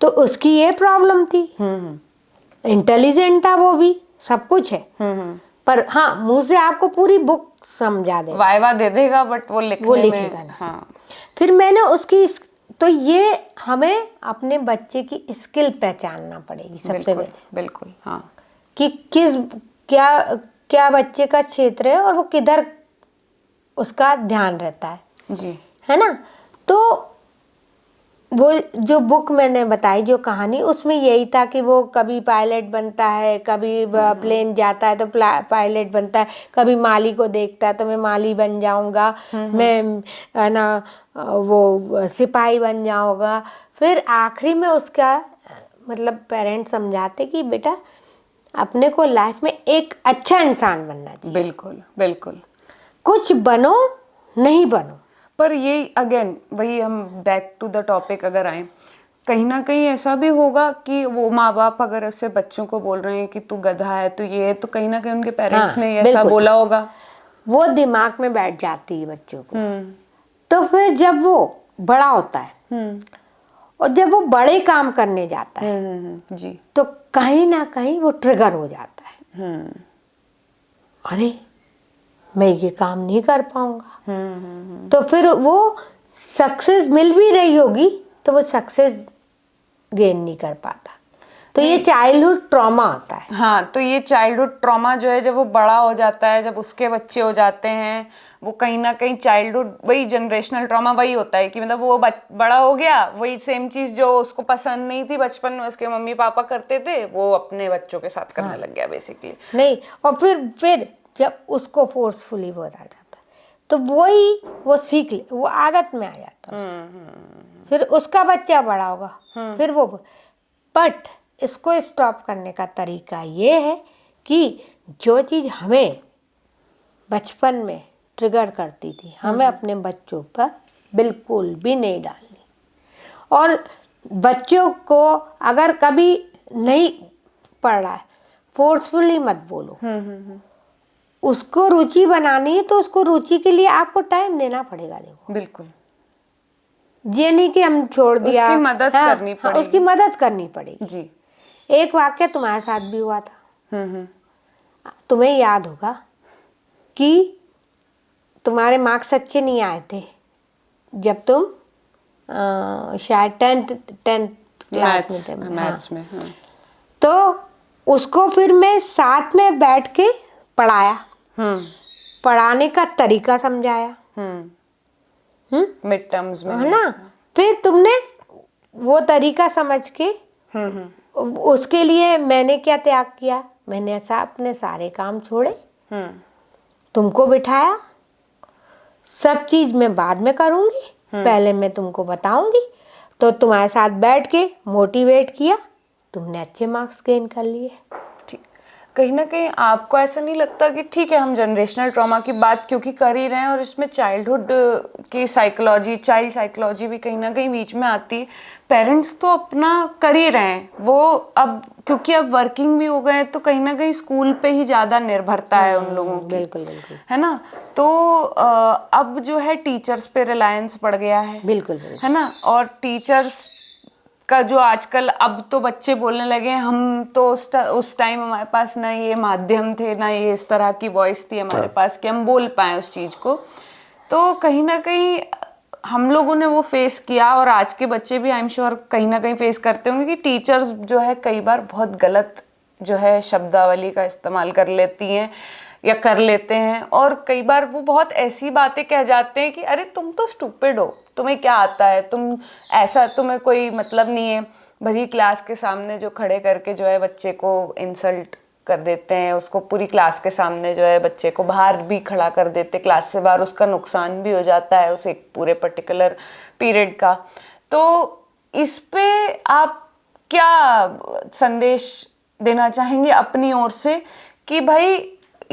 तो उसकी ये प्रॉब्लम थी, इंटेलिजेंट था वो भी, सब कुछ है, पर हाँ मुंह से आपको पूरी बुक समझा दे, वाइवा दे देगा बट वो लिखने लिखेगा में। नहीं। हाँ, फिर मैंने उसकी तो ये हमें अपने बच्चे की स्किल पहचानना पड़ेगी सबसे बिल्कुल पहले, बिल्कुल। हाँ, कि क्या क्या बच्चे का क्षेत्र है और वो किधर उसका ध्यान रहता जी है ना। तो वो जो बुक मैंने बताई, जो कहानी, उसमें यही था कि वो कभी पायलट बनता है, कभी प्लेन जाता है तो पायलट बनता है, कभी माली को देखता है तो मैं माली बन जाऊंगा, मैं है ना वो सिपाही बन जाऊंगा। फिर आखिरी में उसका मतलब पेरेंट्स समझाते कि बेटा अपने को लाइफ में एक अच्छा इंसान बनना चाहिए, बिल्कुल बिल्कुल। कुछ बनो नहीं बनो। पर ये अगेन वही, हम बैक टू द टॉपिक अगर आए, कहीं ना कहीं ऐसा भी होगा कि वो माँ बाप अगर ऐसे बच्चों को बोल रहे हैं कि तू गधा है, तू ये है, तो कहीं ना कहीं उनके पेरेंट्स हाँ, ने ऐसा बिल्कुल। बोला होगा, वो दिमाग में बैठ जाती है बच्चों को। तो फिर जब वो बड़ा होता है और जब वो बड़े काम करने जाता है जी, तो कहीं ना कहीं वो ट्रिगर हो जाता है, अरे मैं ये काम नहीं कर पाऊंगा। तो फिर वो सक्सेस मिल भी रही होगी तो वो सक्सेस गेन नहीं कर पाता। तो ये चाइल्डहुड ट्रॉमा होता है। हाँ, तो ये चाइल्डहुड ट्रॉमा जो है, जब वो बड़ा हो जाता है, जब उसके बच्चे हो जाते हैं, वो कहीं ना कहीं चाइल्डहुड, वही जनरेशनल ट्रॉमा वही होता है कि मतलब वो बड़ा हो गया, वही सेम चीज जो उसको पसंद नहीं थी बचपन में उसके मम्मी पापा करते थे, वो अपने बच्चों के साथ करने लग गया बेसिकली। नहीं, और फिर जब उसको फोर्सफुली बोला जाता है तो वही वो सीख ले, वो आदत में आ जाता है। फिर उसका बच्चा बड़ा होगा, फिर वो, बट इसको स्टॉप करने का तरीका ये है कि जो चीज़ हमें बचपन में ट्रिगर करती थी, हमें अपने बच्चों पर बिल्कुल भी नहीं डालनी। और बच्चों को अगर कभी नहीं पढ़ रहा है, फोर्सफुली मत बोलो। उसको रुचि बनानी है तो उसको रुचि के लिए आपको टाइम देना पड़ेगा। देखो, बिल्कुल, ये नहीं कि हम छोड़ दिया, उसकी मदद करनी हाँ, उसकी पड़ेगी। मदद करनी पड़ेगी। जी। एक वाक्य तुम्हारे साथ भी हुआ था, तुम्हें याद होगा कि तुम्हारे मार्क्स अच्छे नहीं आए थे जब तुम शायद टेंथ क्लास में थे। मैथ्स में, हाँ। तो उसको फिर मैं साथ में बैठ के पढ़ाया, पढ़ाने का तरीका समझाया, मिड टर्म्स में, है ना। फिर तुमने वो तरीका समझ के उसके लिए मैंने क्या त्याग किया, मैंने ऐसा अपने सारे काम छोड़े, तुमको बिठाया, सब चीज मैं बाद में करूंगी, पहले मैं तुमको बताऊंगी। तो तुम्हारे साथ बैठ के मोटिवेट किया, तुमने अच्छे मार्क्स गेन कर लिए। ठीक, कहीं ना कहीं आपको ऐसा नहीं लगता कि ठीक है हम जनरेशनल ट्रॉमा की बात क्योंकि कर ही रहे हैं और इसमें चाइल्डहुड की साइकोलॉजी, चाइल्ड साइकोलॉजी भी कहीं ना कहीं बीच में आती है। पेरेंट्स तो अपना कर ही रहे हैं, वो अब क्योंकि अब वर्किंग भी हो गए हैं तो कहीं ना कहीं स्कूल पे ही ज़्यादा निर्भरता है उन लोगों की, बिल्कुल बिल्कुल, है ना। तो अब जो है टीचर्स पे रिलायंस बढ़ गया है, बिल्कुल बिल्कुल, है ना। और टीचर्स का जो आजकल, अब तो बच्चे बोलने लगे हम तो उस टाइम हमारे पास ना ये माध्यम थे, ना ये इस तरह की वॉइस थी हमारे पास कि हम बोल पाए उस चीज़ को। तो कहीं ना कहीं हम लोगों ने वो फेस किया और आज के बच्चे भी आई एम श्योर कहीं ना कहीं फेस करते होंगे कि टीचर्स जो है कई बार बहुत गलत जो है शब्दावली का इस्तेमाल कर लेती हैं या कर लेते हैं, और कई बार वो बहुत ऐसी बातें कह जाते हैं कि अरे तुम तो स्टूपिड हो, तुम्हें क्या आता है, तुम ऐसा, तुम्हें कोई मतलब नहीं है। भरी क्लास के सामने जो खड़े करके जो है बच्चे को इंसल्ट कर देते हैं, उसको पूरी क्लास के सामने जो है बच्चे को बाहर भी खड़ा कर देते, क्लास से बाहर, उसका नुकसान भी हो जाता है उस एक पूरे पर्टिकुलर पीरियड का। तो इस पे आप क्या संदेश देना चाहेंगे अपनी ओर से कि भाई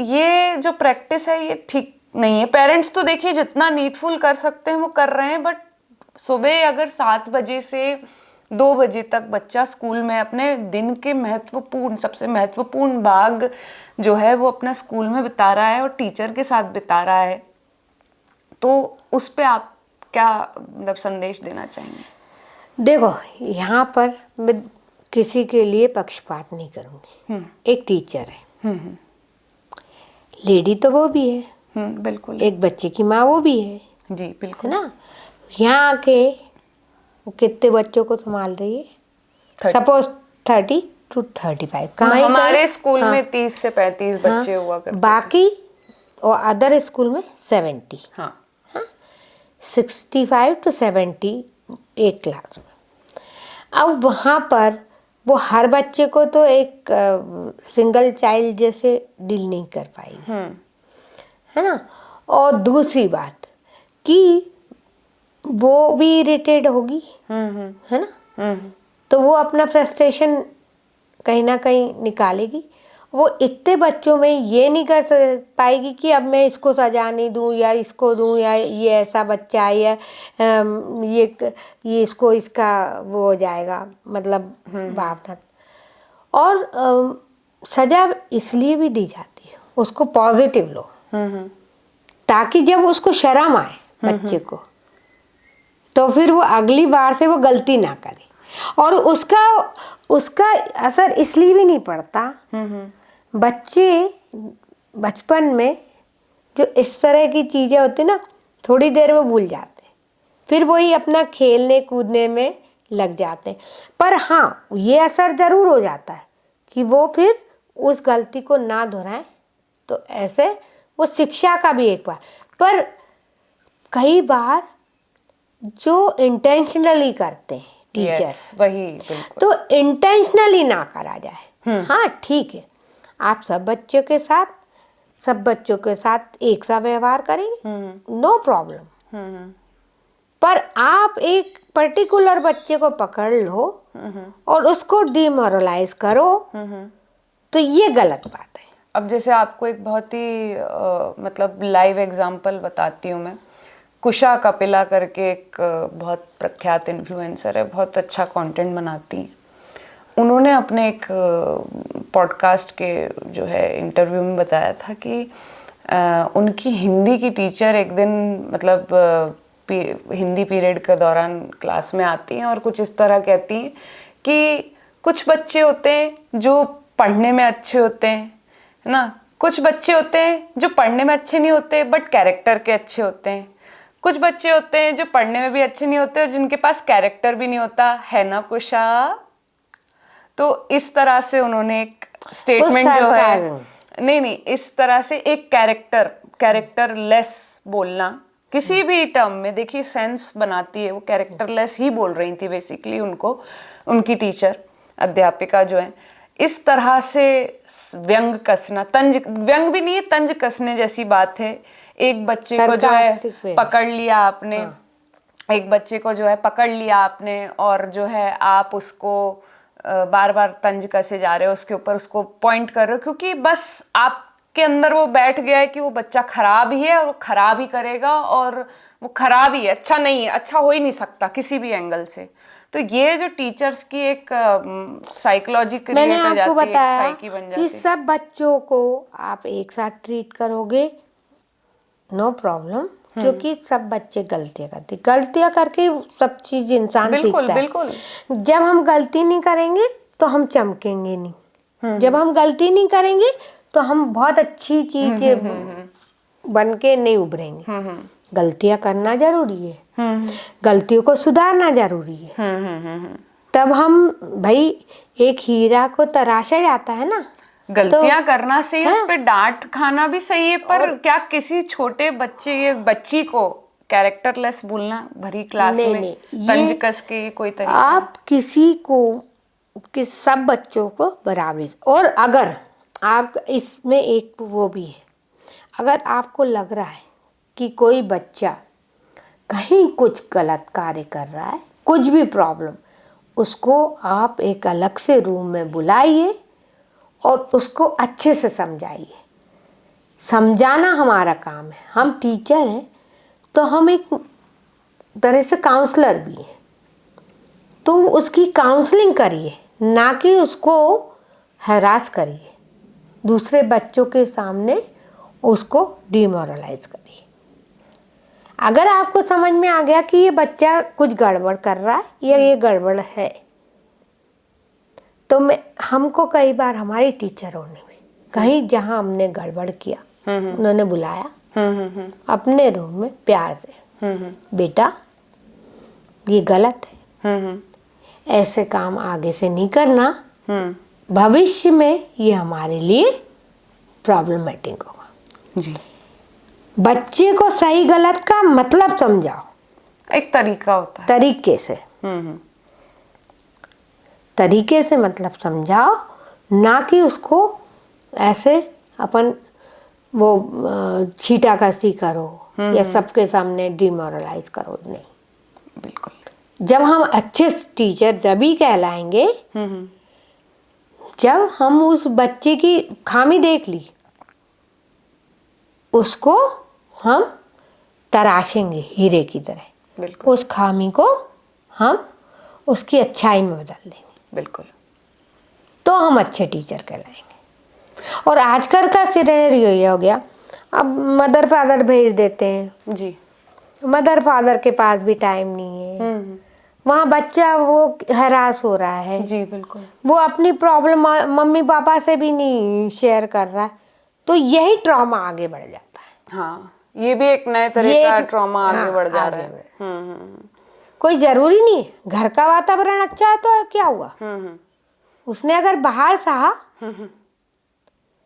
ये जो प्रैक्टिस है ये ठीक नहीं है। पेरेंट्स तो देखिए जितना नीडफुल कर सकते हैं वो कर रहे हैं, बट सुबह अगर 7 बजे से 2 बजे तक बच्चा स्कूल में अपने दिन के महत्वपूर्ण, सबसे महत्वपूर्ण भाग जो है वो अपना स्कूल में बिता रहा है और टीचर के साथ बिता रहा है, तो उस पे आप क्या मतलब संदेश देना चाहेंगे? देखो यहाँ पर मैं किसी के लिए पक्षपात नहीं करूँगी। एक टीचर है, लेडी तो वो भी है, बिल्कुल, एक बच्चे की माँ वो भी है जी बिल्कुल, ना। यहाँ के वो कितने बच्चों को संभाल रही है? 30 सपोज 30 to 35, कहाँ ही हमारे कहीं? स्कूल हाँ, में 30 से 35 हाँ, बच्चे हुआ करते थे। बाकी और अदर स्कूल में 70, हाँ 65 to 70 एक क्लास में। अब वहाँ पर वो हर बच्चे को तो एक सिंगल चाइल्ड जैसे डील नहीं कर पाएगी, है ना। और दूसरी बात कि वो भी इरिटेट होगी, है ना। तो वो अपना फ्रस्ट्रेशन कहीं ना कहीं निकालेगी। वो इतने बच्चों में ये नहीं कर पाएगी कि अब मैं इसको सजा नहीं दूँ या इसको दूँ, या ये ऐसा बच्चा है, या ये इसको इसका वो हो जाएगा, मतलब भावना। और सजा इसलिए भी दी जाती है, उसको पॉजिटिव लो, ताकि जब उसको शर्म आए बच्चे को, तो फिर वो अगली बार से वो गलती ना करे। और उसका असर इसलिए भी नहीं पड़ता, बच्चे बचपन में जो इस तरह की चीज़ें होती ना, थोड़ी देर में भूल जाते, फिर वही अपना खेलने कूदने में लग जाते। पर हाँ, ये असर ज़रूर हो जाता है कि वो फिर उस गलती को ना दोहराएं। तो ऐसे वो शिक्षा का भी एक बार, पर कई बार जो इंटेंशनली करते हैं टीचर, वही बिल्कुल, तो इंटेंशनली ना करा जाए। हाँ ठीक है, आप सब बच्चों के साथ एक सा व्यवहार करेंगे, नो प्रॉब्लम। पर आप एक पर्टिकुलर बच्चे को पकड़ लो और उसको डिमोरलाइज करो, तो ये गलत बात है। अब जैसे आपको एक बहुत ही मतलब लाइव एग्जांपल बताती हूँ मैं। कुशा कपिला करके एक बहुत प्रख्यात इन्फ्लुएंसर है, बहुत अच्छा कंटेंट बनाती हैं। उन्होंने अपने एक पॉडकास्ट के जो है इंटरव्यू में बताया था कि उनकी हिंदी की टीचर एक दिन मतलब हिंदी पीरियड के दौरान क्लास में आती हैं और कुछ इस तरह कहती हैं कि कुछ बच्चे होते हैं जो पढ़ने में अच्छे होते हैं, है ना, कुछ बच्चे होते हैं जो पढ़ने में अच्छे नहीं होते बट कैरेक्टर के अच्छे होते हैं, कुछ बच्चे होते हैं जो पढ़ने में भी अच्छे नहीं होते और जिनके पास कैरेक्टर भी नहीं होता, है ना कुशा। तो इस तरह से उन्होंने एक स्टेटमेंट जो है, नहीं इस तरह से एक कैरेक्टर लेस बोलना किसी भी टर्म में, देखिए सेंस बनाती है, वो कैरेक्टर लेस ही बोल रही थी बेसिकली उनको, उनकी टीचर अध्यापिका जो है। इस तरह से व्यंग कसना, व्यंग भी नहीं है, तंज कसने जैसी बात है। एक बच्चे को जो है पकड़ लिया आपने, एक बच्चे को जो है पकड़ लिया आपने और जो है आप उसको बार बार तंज कसे जा रहे हो उसके ऊपर, उसको पॉइंट कर रहे हो, क्योंकि बस आपके अंदर वो बैठ गया है कि वो बच्चा खराब ही है और वो खराब ही करेगा और वो खराब ही है, अच्छा नहीं है, अच्छा हो ही नहीं सकता किसी भी एंगल से। तो ये जो टीचर्स की एक साइकोलॉजी क्रिएट मैंने हो आपको जाती है, एक बताया साइकी बन जाती कि है। सब बच्चों को आप एक साथ ट्रीट करोगे, नो प्रॉब्लम, क्योंकि सब बच्चे गलतियां करते, गलतियां करके सब चीज इंसान बिल्कुल सीखता है। बिल्कुल। जब हम गलती नहीं करेंगे तो हम चमकेंगे नहीं, जब हम गलती नहीं करेंगे तो हम बहुत अच्छी चीज बन के नहीं उभरेंगे। गलतियां करना जरूरी है, गलतियों को सुधारना जरूरी है। तब हम भाई, एक हीरा को तराशा जाता है ना, गलतियां करना सही है, हाँ। उस पे डांट खाना भी सही है, पर क्या किसी छोटे बच्चे या बच्ची को कैरेक्टरलेस बोलना भरी क्लास नहीं में नहीं, तंज ये कस के ये कोई तरीका है? आप किसी को, कि सब बच्चों को बराबरी। और अगर आप इसमें एक वो भी है, अगर आपको लग रहा है कि कोई बच्चा कहीं कुछ गलत कार्य कर रहा है, कुछ भी प्रॉब्लम, उसको आप एक अलग से रूम में बुलाइए और उसको अच्छे से समझाइए। समझाना हमारा काम है, हम टीचर हैं तो हम एक तरह से काउंसलर भी हैं, तो उसकी काउंसलिंग करिए, ना कि उसको हैरास करिए, दूसरे बच्चों के सामने उसको डिमोरलाइज करिए। अगर आपको समझ में आ गया कि ये बच्चा कुछ गड़बड़ कर रहा है या ये गड़बड़ है, तो हमको कई बार हमारी टीचरों ने भी कहीं जहाँ हमने गड़बड़ किया, उन्होंने बुलाया अपने रूम में प्यार से, बेटा ये गलत है, ऐसे काम आगे से नहीं करना, भविष्य में ये हमारे लिए प्रॉब्लमेटिक होगा। जी। बच्चे को सही गलत का मतलब समझाओ, एक तरीका होता है। तरीके से मतलब समझाओ, ना कि उसको ऐसे अपन वो छीटाकशी करो या सबके सामने डिमोरलाइज करो, नहीं। बिल्कुल। जब हम अच्छे टीचर जभी कहलाएंगे जब हम उस बच्चे की खामी देख ली, उसको हम तराशेंगे हीरे की तरह, बिल्कुल। उस खामी को हम उसकी अच्छाई में बदल देंगे, बिल्कुल। तो हम अच्छे टीचर कहलाएंगे। और आजकल का सिनेरियो ये हो गया, अब मदर फादर भेज देते हैं जी। मदर फादर के पास भी टाइम नहीं है, वहाँ बच्चा वो हरास हो रहा है, जी बिल्कुल। वो अपनी प्रॉब्लम मम्मी पापा से भी नहीं शेयर कर रहा है, तो यही ट्रॉमा आगे बढ़ जाता है। हाँ, ये भी एक नए तरह ये का एक- ट्रॉमा आगे हाँ, बढ़ जा आगे रहा है। बढ़- कोई जरूरी नहीं है घर का वातावरण अच्छा है तो क्या हुआ, उसने अगर बाहर सहा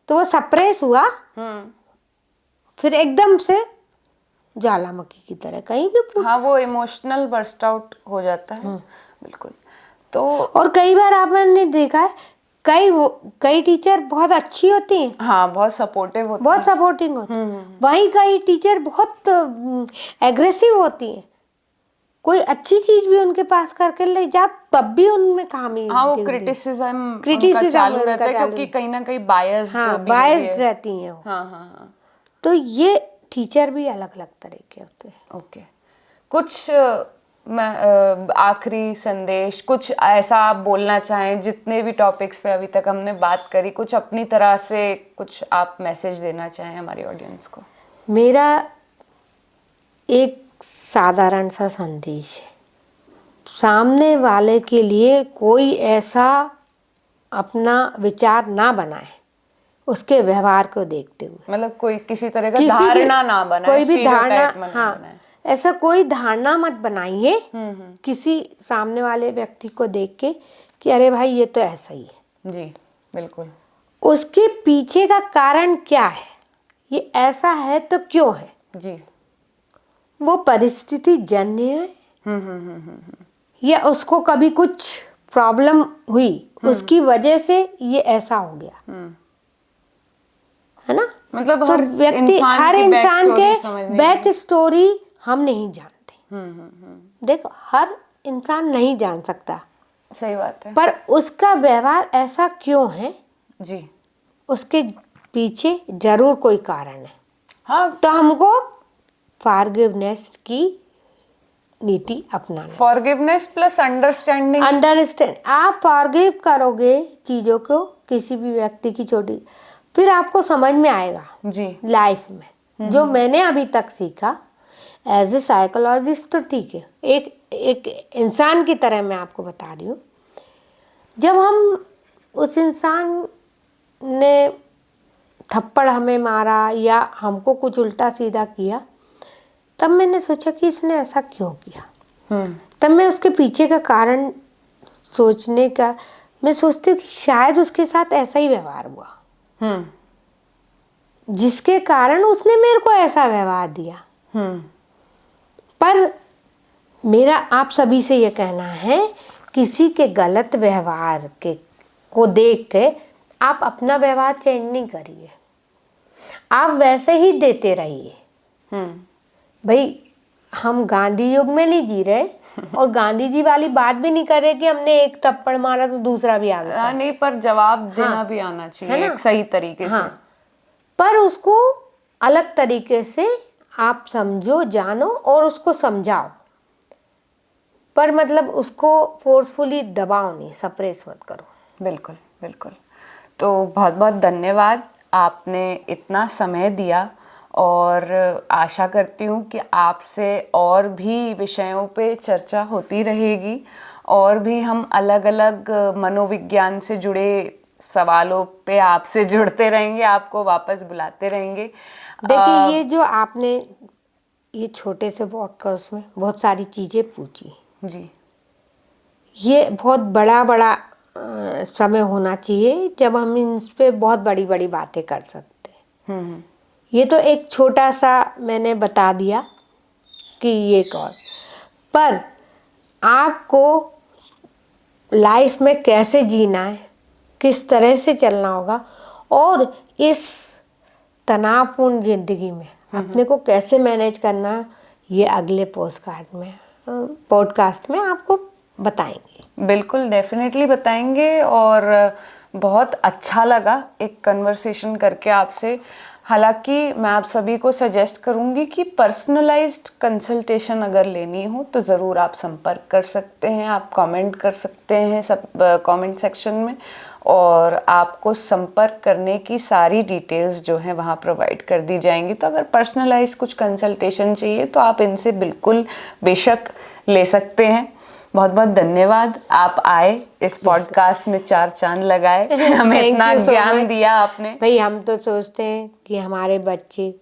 तो वो सप्रेस हुआ, फिर एकदम से ज्वालामुखी की तरह कहीं भी फूट। हाँ, वो इमोशनल बर्स्ट आउट हो जाता है। बिल्कुल। तो और कई बार आपने देखा है, कई टीचर बहुत अच्छी होती हैं, हाँ, बहुत सपोर्टिव होता बहुत सपोर्टिंग होती हैं, वहीं कई टीचर बहुत एग्रेसिव होती हैं, कोई अच्छी चीज भी उनके पास करके ले जा तब भी उनमें खामी। हाँ, वो क्रिटिसिज्म Criticism चालू उनका रहता है, चालू क्योंकि है। कहीं ना कहीं बायस्ड हाँ, बायस्ड रहती हैं वो। हाँ हाँ हाँ। तो ये टीचर भी अलग अलग तरह के होते हैं। ओके। कुछ आखिरी संदेश, कुछ ऐसा आप बोलना चाहें, जितने भी टॉपिक्स पे अभी तक हमने बात करी, कुछ अपनी तरह से कुछ आप मैसेज देना चाहें हमारी ऑडियंस को? मेरा एक साधारण सा संदेश है, सामने वाले के लिए कोई ऐसा अपना विचार ना बनाए उसके व्यवहार को देखते हुए, मतलब कोई किसी तरह का किसी भी- धारणा ना बनाए, कोई भी धारणा, stereotype ना हाँ, बनाए। ऐसा कोई धारणा मत बनाइए किसी सामने वाले व्यक्ति को देख के कि अरे भाई ये तो ऐसा ही है। जी बिल्कुल। उसके पीछे का कारण क्या है, ये ऐसा है तो क्यों है, जी। वो परिस्थिति जन्य है या उसको कभी कुछ प्रॉब्लम हुई उसकी वजह से ये ऐसा हो गया, है ना। मतलब तो हर व्यक्ति, हर की back इंसान story के समझनी बैक स्टोरी हम नहीं जानते, देखो हर इंसान नहीं जान सकता, सही बात है। पर उसका व्यवहार ऐसा क्यों है, जी उसके पीछे जरूर कोई कारण है। हाँ, तो हमको फॉरगिवनेस की नीति अपनाना, फॉरगिवनेस प्लस अंडरस्टैंडिंग। अंडरस्टैंड। आप फॉरगिव करोगे चीज़ों को, किसी भी व्यक्ति की छोटी, फिर आपको समझ में आएगा जी लाइफ में। जो मैंने अभी तक सीखा एज ए साइकोलॉजिस्ट, तो ठीक है, एक इंसान की तरह मैं आपको बता रही हूँ। जब हम उस इंसान ने थप्पड़ हमें मारा या हमको कुछ उल्टा सीधा किया, तब मैंने सोचा कि इसने ऐसा क्यों किया। तब मैं उसके पीछे का कारण सोचने का, मैं सोचती हूँ कि शायद उसके साथ ऐसा ही व्यवहार हुआ जिसके कारण उसने मेरे को ऐसा व्यवहार दिया। पर मेरा आप सभी से ये कहना है, किसी के गलत व्यवहार के को देख के आप अपना व्यवहार चेंज नहीं करिए, आप वैसे ही देते रहिए। भाई हम गांधी युग में नहीं जी रहे और गांधी जी वाली बात भी नहीं कर रहे कि हमने एक थप्पड़ मारा तो दूसरा भी आ गया। नहीं, पर जवाब देना भी आना चाहिए, है ना? एक सही तरीके से। पर उसको अलग तरीके से आप समझो, जानो और उसको समझाओ, पर मतलब उसको फोर्सफुली दबाओ नहीं, सप्रेस मत करो। बिल्कुल बिल्कुल। तो बहुत बहुत धन्यवाद, आपने इतना समय दिया, और आशा करती हूँ कि आपसे और भी विषयों पे चर्चा होती रहेगी, और भी हम अलग अलग मनोविज्ञान से जुड़े सवालों पे आपसे जुड़ते रहेंगे, आपको वापस बुलाते रहेंगे। देखिए ये जो आपने ये छोटे से पॉडकास्ट में बहुत सारी चीज़ें पूछी, जी ये बहुत बड़ा बड़ा समय होना चाहिए जब हम इन पे बहुत बड़ी बड़ी बातें कर सकते हैं। ये तो एक छोटा सा मैंने बता दिया कि ये कौन, पर आपको लाइफ में कैसे जीना है, किस तरह से चलना होगा, और इस तनावपूर्ण जिंदगी में अपने को कैसे मैनेज करना, ये अगले पॉडकास्ट में आपको बताएंगे। बिल्कुल, डेफिनेटली बताएंगे। और बहुत अच्छा लगा एक कन्वर्सेशन करके आपसे। हालांकि मैं आप सभी को सजेस्ट करूंगी कि पर्सनलाइज्ड कंसल्टेशन अगर लेनी हो तो ज़रूर आप संपर्क कर सकते हैं, आप कमेंट कर सकते हैं सब कमेंट सेक्शन में, और आपको संपर्क करने की सारी डिटेल्स जो है वहाँ प्रोवाइड कर दी जाएंगी। तो अगर पर्सनलाइज्ड कुछ कंसल्टेशन चाहिए तो आप इनसे बिल्कुल बेशक ले सकते हैं। बहुत बहुत धन्यवाद, आप आए, इस पॉडकास्ट में 4 चांद लगाए, हमें इतना ज्ञान दिया आपने। भाई हम तो सोचते हैं कि हमारे बच्चे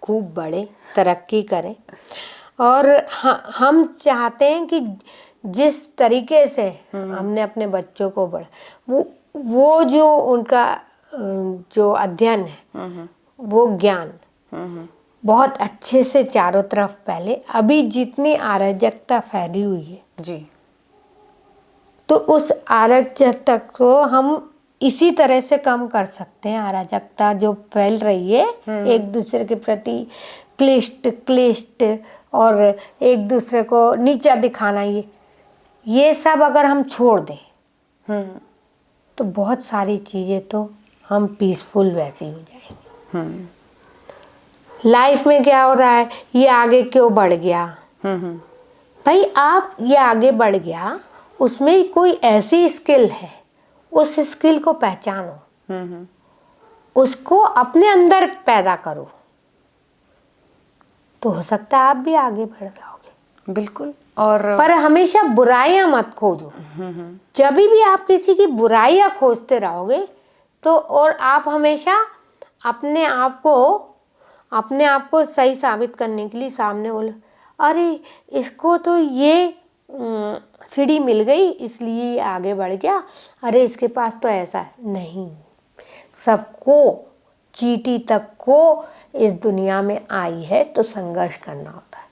खूब बड़े तरक्की करें, और हम चाहते हैं कि जिस तरीके से हमने अपने बच्चों को बढ़ा, वो जो उनका जो अध्ययन है, वो ज्ञान बहुत अच्छे से चारों तरफ फैले। अभी जितनी अराजकता फैली हुई है जी, तो उस अराजकता को हम इसी तरह से कम कर सकते हैं। अराजकता जो फैल रही है, एक दूसरे के प्रति क्लिष्ट और एक दूसरे को नीचा दिखाना, ये सब अगर हम छोड़ दें तो बहुत सारी चीज़ें तो हम पीसफुल वैसे ही हो जाएंगे। लाइफ में क्या हो रहा है, ये आगे क्यों बढ़ गया, भाई आप ये आगे बढ़ गया, उसमें कोई ऐसी स्किल है, उस स्किल को पहचानो, उसको अपने अंदर पैदा करो, तो हो सकता है आप भी आगे बढ़ जाओगे। बिल्कुल। और पर हमेशा बुराइयां मत खोजो। जब भी आप किसी की बुराइयां खोजते रहोगे तो, और आप हमेशा अपने आप को सही साबित करने के लिए सामने बोले, अरे इसको तो ये सीढ़ी मिल गई इसलिए ये आगे बढ़ गया, अरे इसके पास तो ऐसा है। नहीं, सबको चींटी तक को इस दुनिया में आई है तो संघर्ष करना होता है।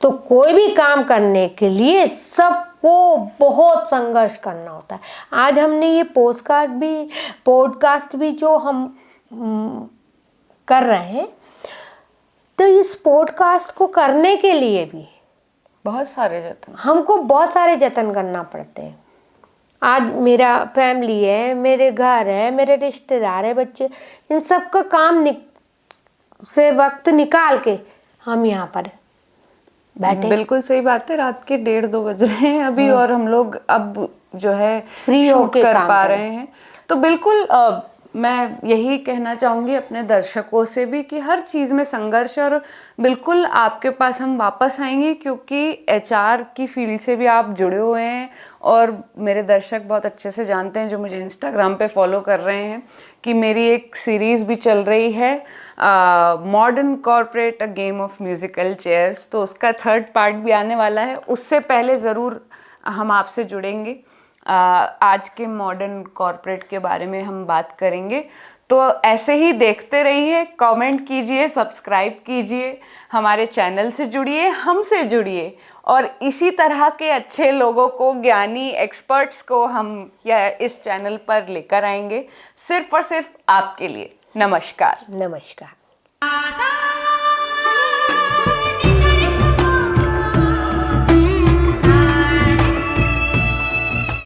तो कोई भी काम करने के लिए सबको बहुत संघर्ष करना होता है। आज हमने ये पॉडकास्ट भी जो हम कर रहे हैं, तो इस पॉडकास्ट को करने के लिए भी बहुत सारे जतन। हमको बहुत सारे जतन करना पड़ते हैं। आज मेरा फैमिली है, मेरे घर है, मेरे रिश्तेदार है, बच्चे, इन सब का काम से वक्त निकाल के हम यहाँ पर बैठे। बिल्कुल सही बात है। रात के 1:30-2 बज रहे हैं अभी, और हम लोग अब जो है फ्री शूट होके कर काम पा करें। रहे हैं। तो बिल्कुल मैं यही कहना चाहूँगी अपने दर्शकों से भी कि हर चीज़ में संघर्ष, और बिल्कुल आपके पास हम वापस आएंगे, क्योंकि एचआर की फील्ड से भी आप जुड़े हुए हैं। और मेरे दर्शक बहुत अच्छे से जानते हैं, जो मुझे इंस्टाग्राम पे फॉलो कर रहे हैं, कि मेरी एक सीरीज़ भी चल रही है modern corporate a game of musical chairs. तो उसका 3rd पार्ट भी आने वाला है। उससे पहले ज़रूर हम आपसे जुड़ेंगे। आज के मॉडर्न कॉर्पोरेट के बारे में हम बात करेंगे। तो ऐसे ही देखते रहिए, कमेंट कीजिए, सब्सक्राइब कीजिए, हमारे चैनल से जुड़िए, हमसे जुड़िए, और इसी तरह के अच्छे लोगों को, ज्ञानी एक्सपर्ट्स को हम इस चैनल पर लेकर आएंगे, सिर्फ और सिर्फ आपके लिए। नमस्कार। नमस्कार।